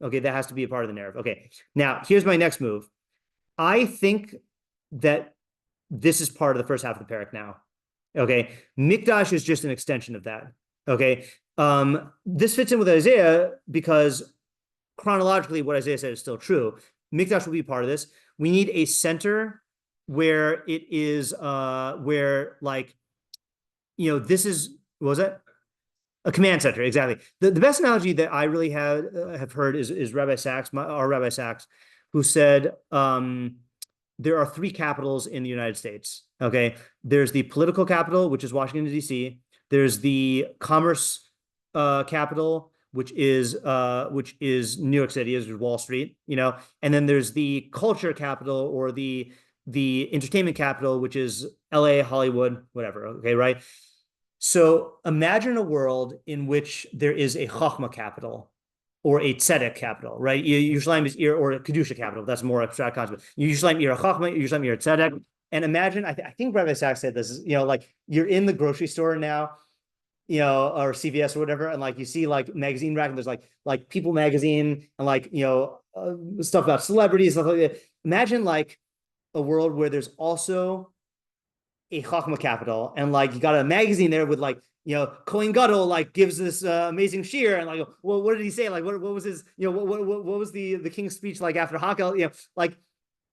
Okay, that has to be a part of the narrative. Okay, now here's my next move. I think that this is part of the first half of the perek now. Okay, Mikdash is just an extension of that. Okay, this fits in with Isaiah because chronologically what Isaiah said is still true. Mikdash will be part of this. We need a center where it is, where like, this is, what was that? A command center, exactly. The best analogy that I really have heard is Rabbi Sachs, our Rabbi Sachs, who said there are 3 capitals in the United States. Okay, there's the political capital, which is Washington D.C. There's the commerce capital, which is New York City, is Wall Street. And then there's the culture capital or the entertainment capital, which is L.A., Hollywood, whatever. Okay, right. So imagine a world in which there is a Chachma capital or a Tzedek capital, right? Yerushalayim is or a Kedusha capital. That's a more abstract concept. Yerushalayim Ir Chachma, Yerushalayim Ir Tzedek. And imagine, I think Rabbi Sachs said this, like you're in the grocery store now, or CVS or whatever, and like you see like magazine rack, and there's like People magazine and like, stuff about celebrities, stuff like that. Imagine like a world where there's also a Chachma capital, and like you got a magazine there with like, Kohen Gadol like gives this amazing shiur, and like, well, what did he say? Like, what was his, what was the king's speech like after Hakel? Like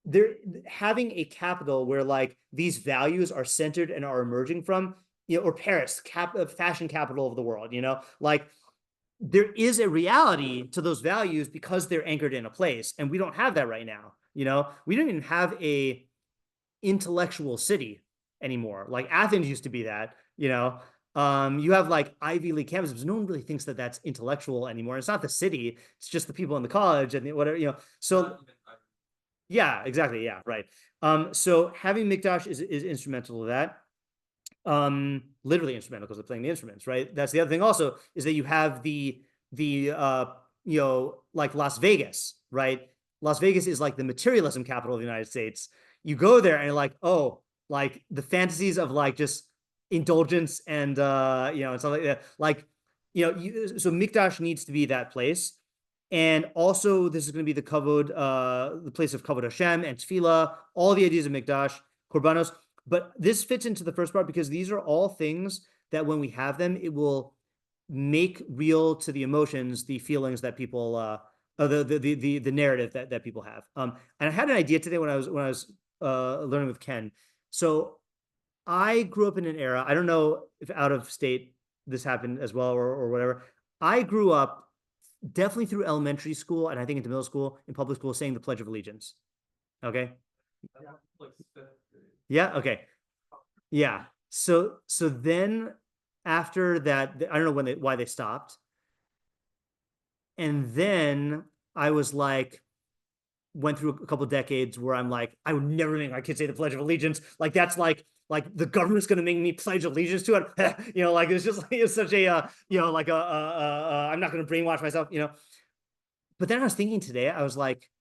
they're having a capital where like these values are centered and are emerging from, or Paris, fashion capital of the world, like there is a reality to those values because they're anchored in a place, and we don't have that right now. We don't even have a intellectual city anymore. Like Athens used to be that. You have like Ivy League campuses, but no one really thinks that that's intellectual anymore. It's not the city; it's just the people in the college and whatever. So, yeah, exactly. Yeah, right. So having Mikdash is instrumental to that. Literally instrumental because they're playing the instruments, right? That's the other thing. Also, is that you have the like Las Vegas, right? Las Vegas is like the materialism capital of the United States. You go there and you're like, oh, like the fantasies of like just indulgence and and stuff like that. Like, so Mikdash needs to be that place. And also this is going to be the kavod, the place of kavod Hashem and tefillah, all the ideas of Mikdash, korbanos. But this fits into the first part because these are all things that when we have them, it will make real to the emotions, the feelings that people, the narrative that people have. And I had an idea today when I was learning with Ken. So I grew up in an era, I don't know if out of state this happened as well or whatever. I grew up definitely through elementary school and I think into middle school, in public school, saying the Pledge of Allegiance. Okay. Yeah. Okay. Yeah. So then after that, I don't know why they stopped. And then I was like, went through a couple of decades where I'm like, I would never make my kids say the Pledge of Allegiance. Like that's like the government's going to make me pledge allegiance to it. Like it's just like, it's such a, like I'm not going to brainwash myself, But then I was thinking today, I was like,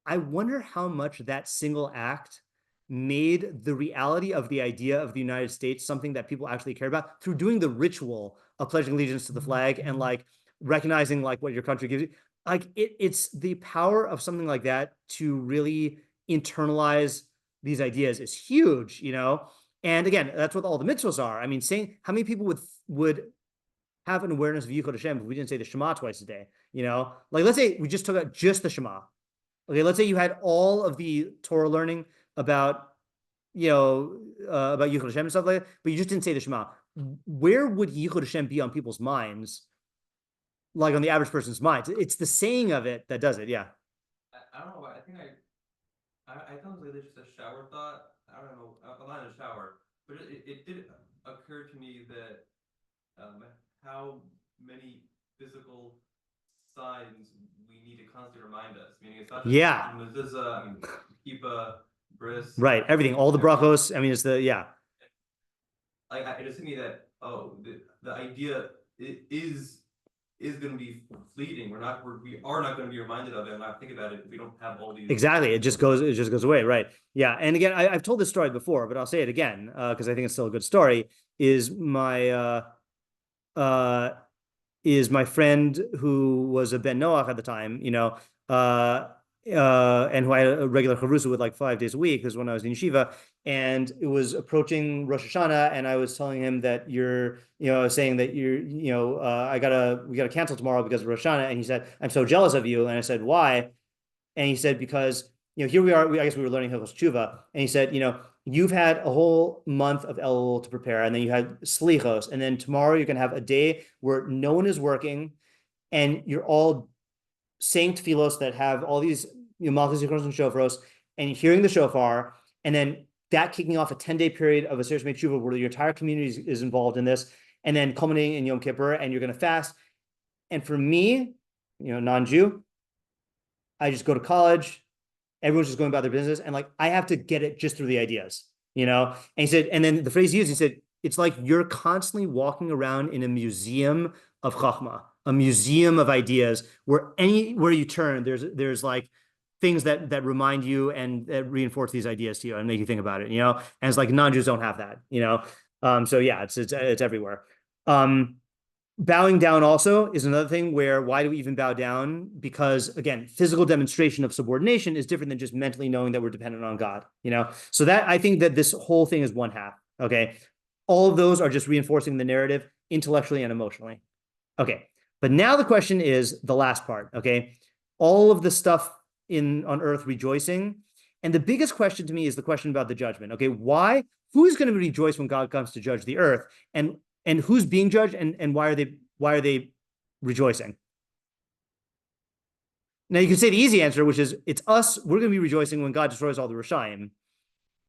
I wonder how much that single act made the reality of the idea of the United States something that people actually care about through doing the ritual of pledging allegiance to the flag and like recognizing like what your country gives you. Like it's the power of something like that to really internalize these ideas is huge, And again, that's what all the mitzvahs are. I mean, saying how many people would have an awareness of Yichud Hashem if we didn't say the Shema twice a day, Like let's say we just took out just the Shema. Okay, let's say you had all of the Torah learning about, about Yichud Hashem and stuff like that, but you just didn't say the Shema. Where would Yichud Hashem be on people's minds? Like on the average person's mind, it's the saying of it that does it. Yeah. I don't know why. I think I thought it was just a shower thought. I don't know. I'm not in a shower, but it did occur to me that how many physical signs we need to constantly remind us. Meaning it's not just keep a bris. Right. Everything. All the brachos. I mean, it's the. it just hit me that the idea is going to be fleeting. We are not going to be reminded of it and not think about it if we don't have all these. Exactly. It just goes away. Right. Yeah. And again, I've told this story before, but I'll say it again, because I think it's still a good story, is my friend who was a Ben Noach at the time, and who I had a regular charusa with like 5 days a week, because when I was in yeshiva, and it was approaching Rosh Hashanah, and I was telling him that saying that we gotta cancel tomorrow because of Rosh Hashanah, and he said, "I'm so jealous of you," and I said, "Why?" And he said, "Because here we are. I guess we were learning Hilchos Tshuva," and he said, "You've had a whole month of Elul to prepare, and then you had Slichos, and then tomorrow you're gonna have a day where no one is working, and you're all saying tefillos that have all these malchus, zikros, and shofros, and hearing the shofar, and then that kicking off a 10-day period of a Seir Shmei Tshuva where your entire community is involved in this, and then culminating in Yom Kippur, and you're going to fast. And for me, non-Jew, I just go to college. Everyone's just going about their business, and like I have to get it just through the ideas, And he said, and then the phrase he used, he said, it's like you're constantly walking around in a museum of chachma, a museum of ideas, where anywhere you turn, there's like things that remind you and that reinforce these ideas to you and make you think about it, And it's like non-Jews don't have that, So yeah, it's everywhere. Bowing down also is another thing where why do we even bow down? Because again, physical demonstration of subordination is different than just mentally knowing that we're dependent on God, So that I think that this whole thing is one half. Okay. All of those are just reinforcing the narrative intellectually and emotionally. Okay. But now the question is the last part. Okay. All of the stuff on earth rejoicing. And the biggest question to me is the question about the judgment. Okay. Who's going to rejoice when God comes to judge the earth? And who's being judged, and why are they rejoicing? Now you can say the easy answer, which is it's us. We're going to be rejoicing when God destroys all the Rishayim.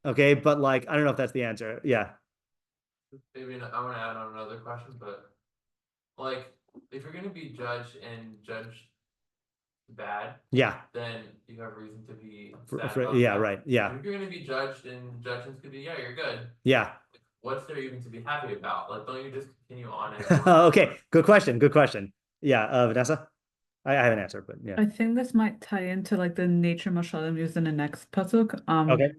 Okay, but like I don't know if that's the answer. Yeah. Maybe I want to add on another question, but like if you're going to be judged bad, yeah, then you have reason to be yeah, right, yeah. If you're going to be judged and judgments could be you're good. Yeah. What's there even to be happy about? Like, don't you just continue on? Okay, good question. Yeah, Vanessa? I have an answer, but yeah. I think this might tie into like the nature mashalim used in the next pasuk. Okay.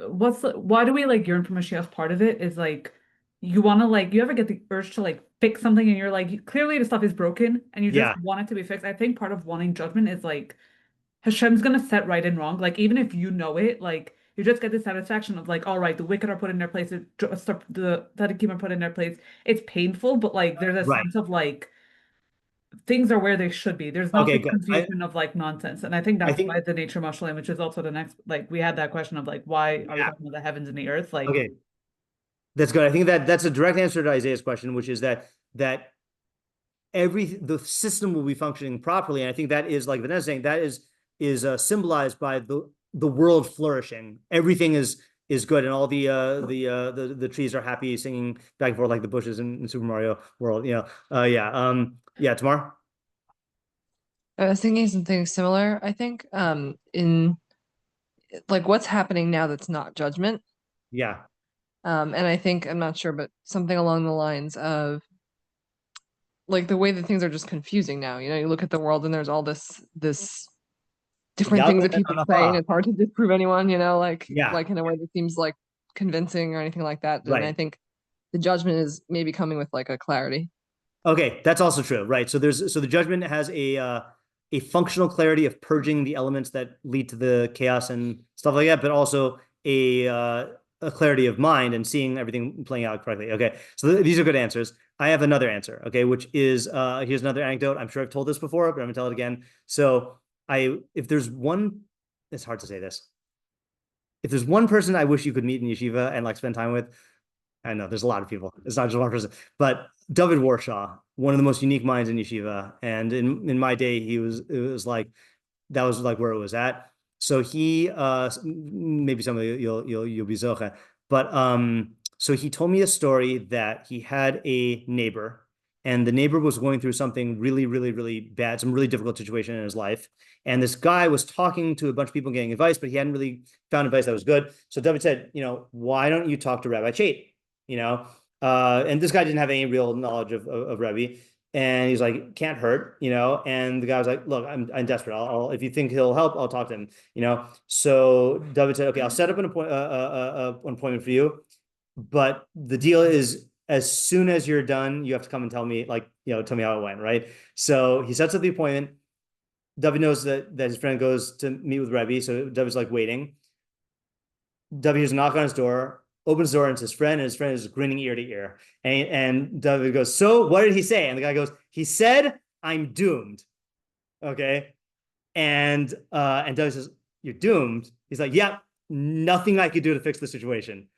Why do we like yearn for Mashiach? Part of it is like you want to you ever get the urge to like fix something and you're like clearly the stuff is broken and you just want it to be fixed. I think part of wanting judgment is like Hashem's gonna set right and wrong. Like even if you know it, like you just get the satisfaction of like, all right, the wicked are put in their place, the tzaddikim are put in their place. It's painful, but like there's a sense of like things are where they should be. There's not the confusion of like nonsense. And I think that's why the nature mashalim, which is also the next, like we had that question of like, why are we talking about the heavens and the earth? Like, okay, that's good. I think that's a direct answer to Isaiah's question, which is that the system will be functioning properly. And I think that is like Vanessa saying, that is symbolized by the world flourishing. Everything is good, and all the trees are happy, singing back and forth like the bushes in Super Mario World. Tamar? I was thinking something similar. I think in like what's happening now that's not judgment. Yeah. And I think I'm not sure, but something along the lines of like the way that things are just confusing now. You look at the world and there's all this different things that people say, and it's hard to disprove anyone, like in a way that seems like convincing or anything like that. And I think the judgment is maybe coming with like a clarity. Okay, that's also true, right? So the judgment has a functional clarity of purging the elements that lead to the chaos and stuff like that, but also a clarity of mind and seeing everything playing out correctly. Okay, so these are good answers. I have another answer, okay, which is here's another anecdote. I'm sure I've told this before, but I'm gonna tell it again. So if there's one, it's hard to say this. If there's one person I wish you could meet in yeshiva and like spend time with, I know there's a lot of people. It's not just one person, but David Warshaw, one of the most unique minds in yeshiva. And in my day, that was like where it was at. So he, maybe some of you'll be zoche, but so he told me a story that he had a neighbor, and the neighbor was going through something really, really, really bad, some really difficult situation in his life. And this guy was talking to a bunch of people getting advice, but he hadn't really found advice that was good. So David said, why don't you talk to Rabbi Chait? And this guy didn't have any real knowledge of Rebbe. And he's like, can't hurt, and the guy was like, look, I'm desperate. I'll if you think he'll help, I'll talk to him, So David said, okay, I'll set up an appointment for you. But the deal is, as soon as you're done, you have to come and tell me, tell me how it went, right? So he sets up the appointment. David knows that his friend goes to meet with Rebbe, so David's like waiting. David hears a knock on his door, opens the door, and it's his friend, and his friend is grinning ear to ear. And David goes, so what did he say? And the guy goes, he said, I'm doomed. Okay. And David says, you're doomed. He's like, yeah, nothing I could do to fix the situation.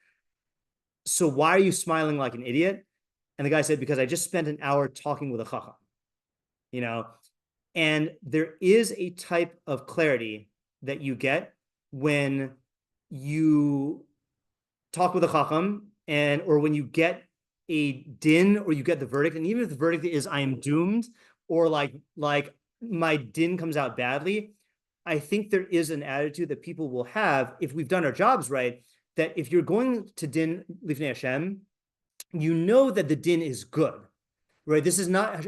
So why are you smiling like an idiot? And the guy said, because I just spent an hour talking with a chacham, and there is a type of clarity that you get when you talk with a chacham or when you get a din or you get the verdict. And even if the verdict is I am doomed, or like my din comes out badly, I think there is an attitude that people will have if we've done our jobs right, that if you're going to din lifnei Hashem, that the din is good, right? This is not,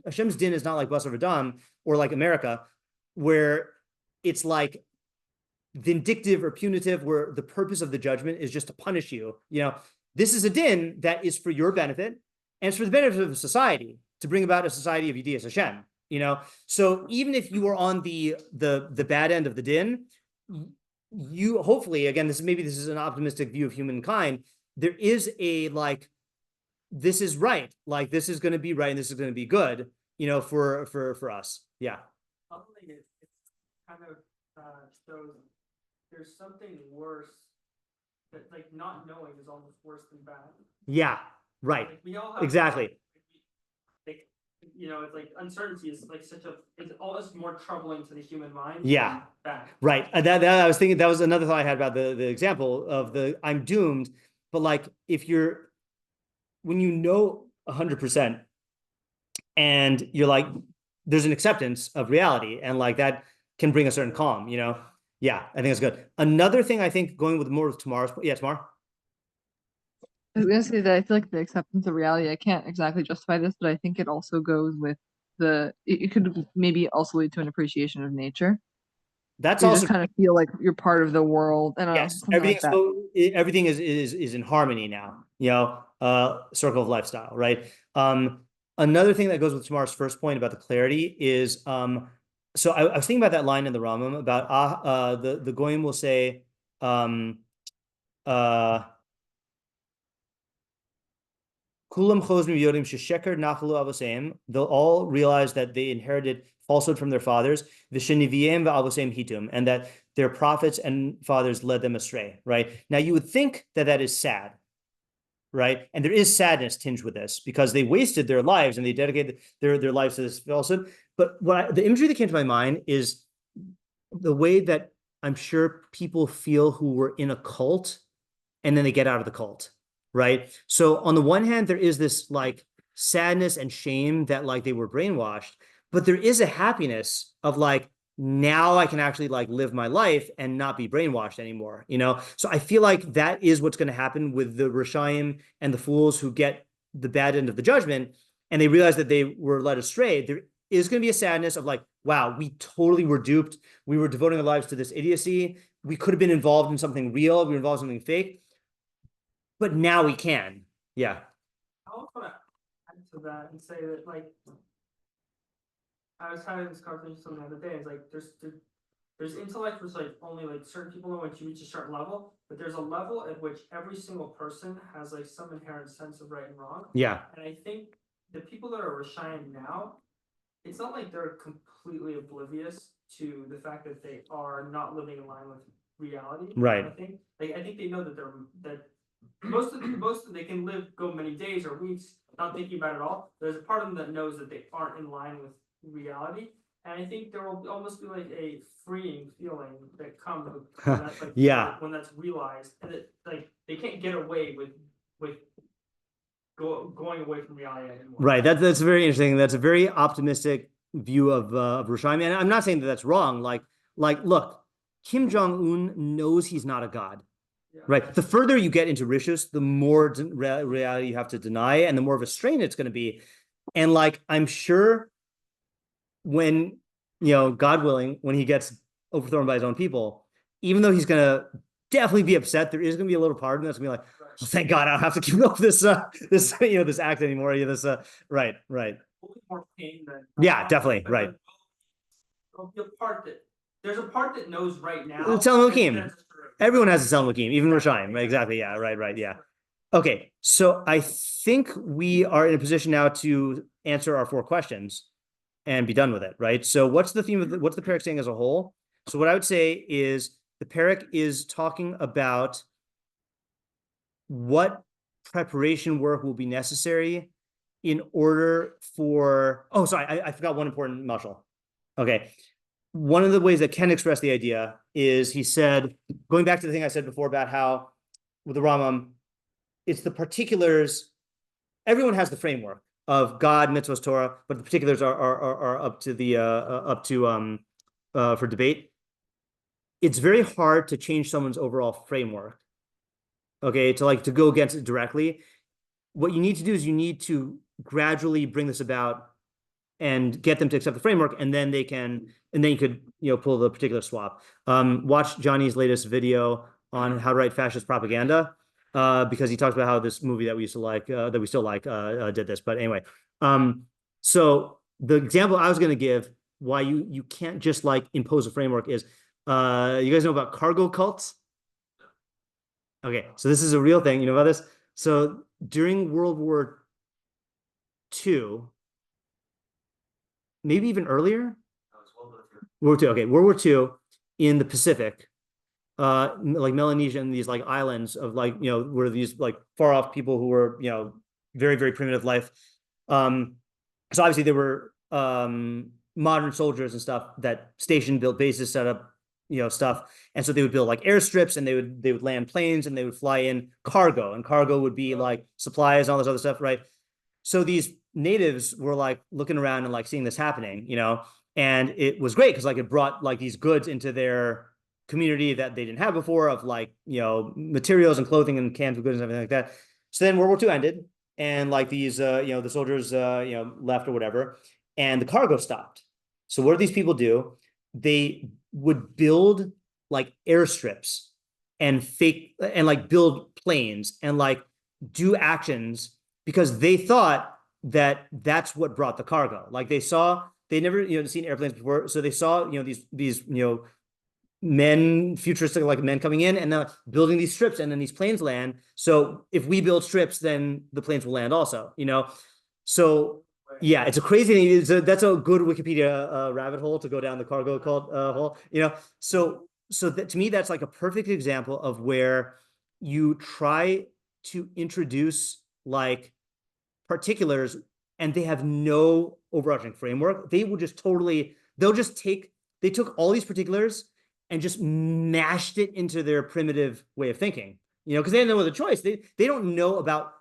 Hashem's din is not like Basar V'Dam or like America, where it's like vindictive or punitive, where the purpose of the judgment is just to punish you. This is a din that is for your benefit, and it's for the benefit of society, to bring about a society of Yedias Hashem. So even if you are on the bad end of the din, you hopefully, again, this is an optimistic view of humankind, there is a this is right, this is going to be right, and this is going to be good, for us. Yeah. Ultimately, it's kind of shows there's something worse, that not knowing is almost worse than bad. Yeah. Right. We all have exactly. It's like uncertainty is it's almost more troubling to the human mind. Yeah. Than bad. Right. That I was thinking, that was another thought I had about the example of I'm doomed, but when 100% and you're there's an acceptance of reality, and that can bring a certain calm, Yeah, I think it's good. Another thing, I think, going with more of tomorrow's, tomorrow. I was gonna say that I feel like the acceptance of reality, I can't exactly justify this, but I think it also goes with it could maybe also lead to an appreciation of nature. That's you also just kind of feel like you're part of the world. I don't know, yes, something like that. Everything is in harmony now, circle of lifestyle, right? Another thing that goes with Tamar's first point about the clarity is, so I was thinking about that line in the Rambam about the Goyim will say, Kulam chozmi yodim shesheker nachalu avoseim. They'll all realize that they inherited falsehood from their fathers, v'sheniviem v'avoseim hitum, and that their prophets and fathers led them astray. Right now, you would think that is sad, right? And there is sadness tinged with this because they wasted their lives and they dedicated their lives to this falsehood. But the imagery that came to my mind is the way that I'm sure people feel who were in a cult and then they get out of the cult. Right. So on the one hand, there is this sadness and shame that they were brainwashed, but there is a happiness of now I can actually live my life and not be brainwashed anymore. So I feel like that is what's going to happen with the Rishaim and the fools who get the bad end of the judgment and they realize that they were led astray. There is going to be a sadness of wow, we totally were duped. We were devoting our lives to this idiocy. We could have been involved in something real. We were involved in something fake. But now we can. Yeah. I also want to add to that and say that I was having this conversation with someone the other day. It's there's intellect which only certain people know once you reach a certain level, but there's a level at which every single person has some inherent sense of right and wrong. Yeah. And I think the people that are Rishayim now, it's not they're completely oblivious to the fact that they are not living in line with reality. Right. I think they know that most of they can go many days or weeks not thinking about it at all. There's a part of them that knows that they aren't in line with reality, and I think there will almost be a freeing feeling that comes when that's yeah, when that's realized, and that they can't get away with going away from reality anymore. Right. That's very interesting. That's a very optimistic view of Yerushalayim. And I'm not saying that that's wrong. Like, look, Kim Jong-un knows he's not a god. Yeah. Right. The further you get into Rishus, the more reality you have to deny, and the more of a strain it's going to be. And like, I'm sure when, God willing, when he gets overthrown by his own people, even though he's going to definitely be upset, there is going to be a little part of him that's going to be like, oh, thank God I don't have to keep up this act anymore. Right. More pain than Yeah, definitely. Right. There's a part that knows right now. The Tehilim Melakim. That's true. Everyone has a Tehilim Melakim, even Yerushalayim. Exactly. Yeah. Right. Yeah. Okay. So I think we are in a position now to answer our 4 questions and be done with it. Right. So what's the theme of what's the perek saying as a whole? So what I would say is the perek is talking about what preparation work will be necessary in order for, I forgot one important mashal. Okay. One of the ways that Ken expressed the idea is he said, going back to the thing I said before about how with the Rambam, it's the particulars, everyone has the framework of God, mitzvahs, Torah, but the particulars are up to for debate. It's very hard to change someone's overall framework. Okay, to go against it directly. What you need to do is you need to gradually bring this about and get them to accept the framework, and then you could pull the particular swap. Watch Johnny's latest video on how to write fascist propaganda, because he talks about how this movie that we used to like, that we still like, did this. But anyway, so the example I was going to give why you can't just impose a framework is, you guys know about cargo cults? Okay, so this is a real thing. You know about this? So during World War II, maybe even earlier? World War II. Okay, World War II in the Pacific, Melanesia and these islands of where these far off people who were very, very primitive life. So obviously there were modern soldiers and stuff that stationed, built bases, set up stuff, and so they would build airstrips, and they would land planes, and they would fly in cargo, and cargo would be supplies and all this other stuff, right? So these natives were looking around and seeing this happening, and it was great because it brought these goods into their community that they didn't have before, of materials and clothing and cans of goods and everything like that. So then World War II ended, and these the soldiers left or whatever, and the cargo stopped. So what did these people do? They would build airstrips and build planes and do actions because they thought that that's what brought the cargo. They never seen airplanes before, so they saw these men, futuristic men coming in and building these strips, and then these planes land. So if we build strips, then the planes will land also. So yeah, it's a crazy thing. That's a good Wikipedia rabbit hole to go down the cargo cult hole. So that, to me, that's a perfect example of where you try to introduce particulars, and they have no overarching framework. They will just they took all these particulars and just mashed it into their primitive way of thinking. Because they have no other choice. They don't know about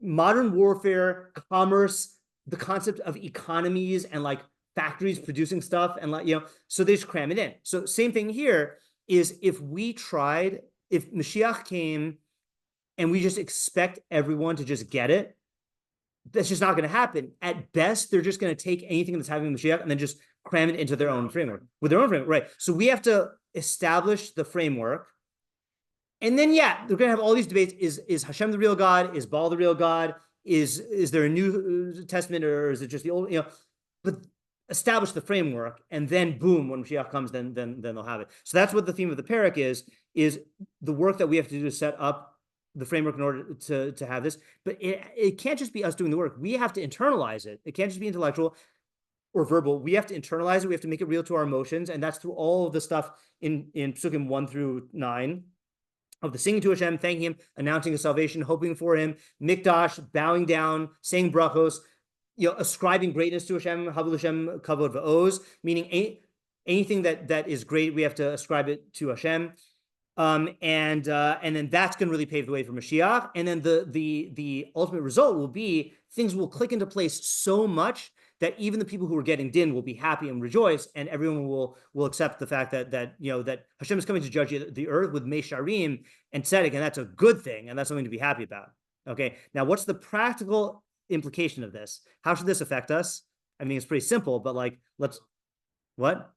modern warfare, commerce, the concept of economies and factories producing stuff, and so they just cram it in. So same thing here is, if Mashiach came and we just expect everyone to just get it, that's just not going to happen. At best, they're just going to take anything that's happening in Mashiach and then just cram it into their own framework, right? So we have to establish the framework. And then, they're going to have all these debates. Is Hashem the real God? Is Baal the real God? Is there a New Testament, or is it just the old? But establish the framework, and then boom, when Mashiach comes, then they'll have it. So that's what the theme of the perek is the work that we have to do to set up the framework in order to have this. But it can't just be us doing the work. We have to internalize it. It can't just be intellectual or verbal. We have to internalize it. We have to make it real to our emotions, and that's through all of the stuff in Psukim 1 through 9. Of the singing to Hashem, thanking Him, announcing His salvation, hoping for Him, mikdash, bowing down, saying brachos, ascribing greatness to Hashem, havul Hashem kavod va'oz, meaning anything that is great, we have to ascribe it to Hashem. and then that's going to really pave the way for Mashiach. And then the ultimate result will be things will click into place so much that even the people who are getting din will be happy and rejoice, and everyone will accept the fact that Hashem is coming to judge the earth with Mesharim and tzedek, and that's a good thing, and that's something to be happy about. Okay, now what's the practical implication of this? How should this affect us? I mean, it's pretty simple, but like, what?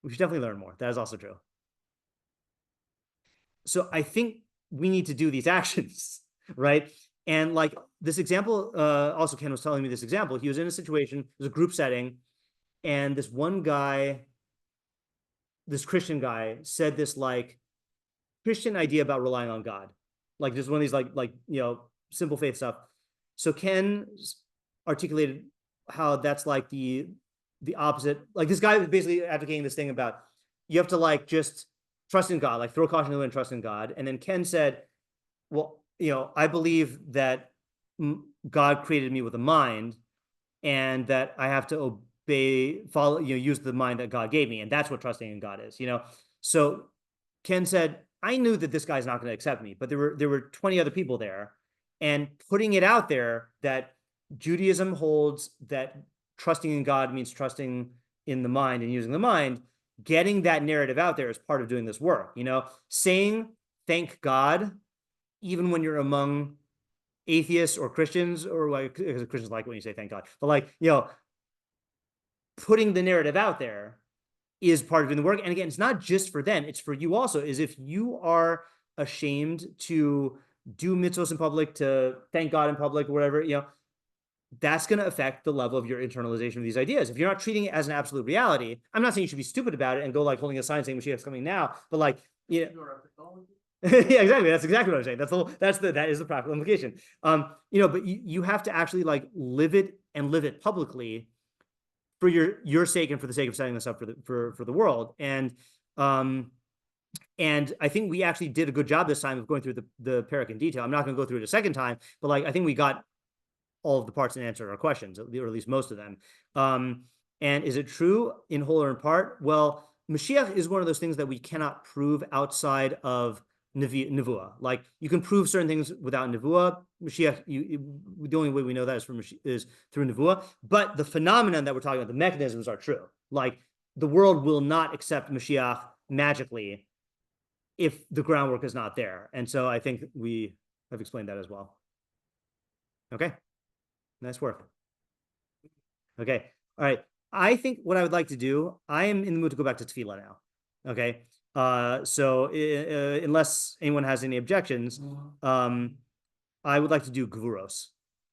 We should definitely learn more. That is also true. So I think we need to do these actions, right? And like this example, also Ken was telling me this example. He was in a situation, it was a group setting, and this one guy, this Christian guy, said this like Christian idea about relying on God. Like just one of these like simple faith stuff. So Ken articulated how that's like the opposite. Like this guy was basically advocating this thing about you have to like just trust in God, like throw caution to the wind, trust in God. And then Ken said, well, I believe that God created me with a mind, and that I have to follow, use the mind that God gave me, and that's what trusting in God is. So Ken said, I knew that this guy's not going to accept me, but there were 20 other people there, and putting it out there that Judaism holds that trusting in God means trusting in the mind and using the mind. Getting that narrative out there is part of doing this work. Saying thank God even when you're among atheists or Christians, or like Christians like when you say thank God, but like, putting the narrative out there is part of doing the work. And again, it's not just for them, it's for you also. Is if you are ashamed to do mitzvahs in public, to thank God in public, or whatever, that's going to affect the level of your internalization of these ideas. If you're not treating it as an absolute reality, I'm not saying you should be stupid about it and go like holding a sign saying Mashiach's coming now, but like, yeah, exactly. That's exactly what I'm saying. That is the practical implication. But you have to actually like live it and live it publicly for your sake and for the sake of setting this up for the world. And I think we actually did a good job this time of going through the perek in detail. I'm not going to go through it a second time, but like I think we got all of the parts and answered our questions, or at least most of them. And is it true in whole or in part? Well, Mashiach is one of those things that we cannot prove outside of Nevuah. Like you can prove certain things without Nevuah. Mashiach, the only way we know that is through Nevuah. But the phenomenon that we're talking about, the mechanisms are true. Like the world will not accept Mashiach magically if the groundwork is not there. And so I think we have explained that as well. Okay, nice work. Okay, all right. I think what I would like to do, I am in the mood to go back to tefillah now. Okay. So unless anyone has any objections, I would like to do gvuros.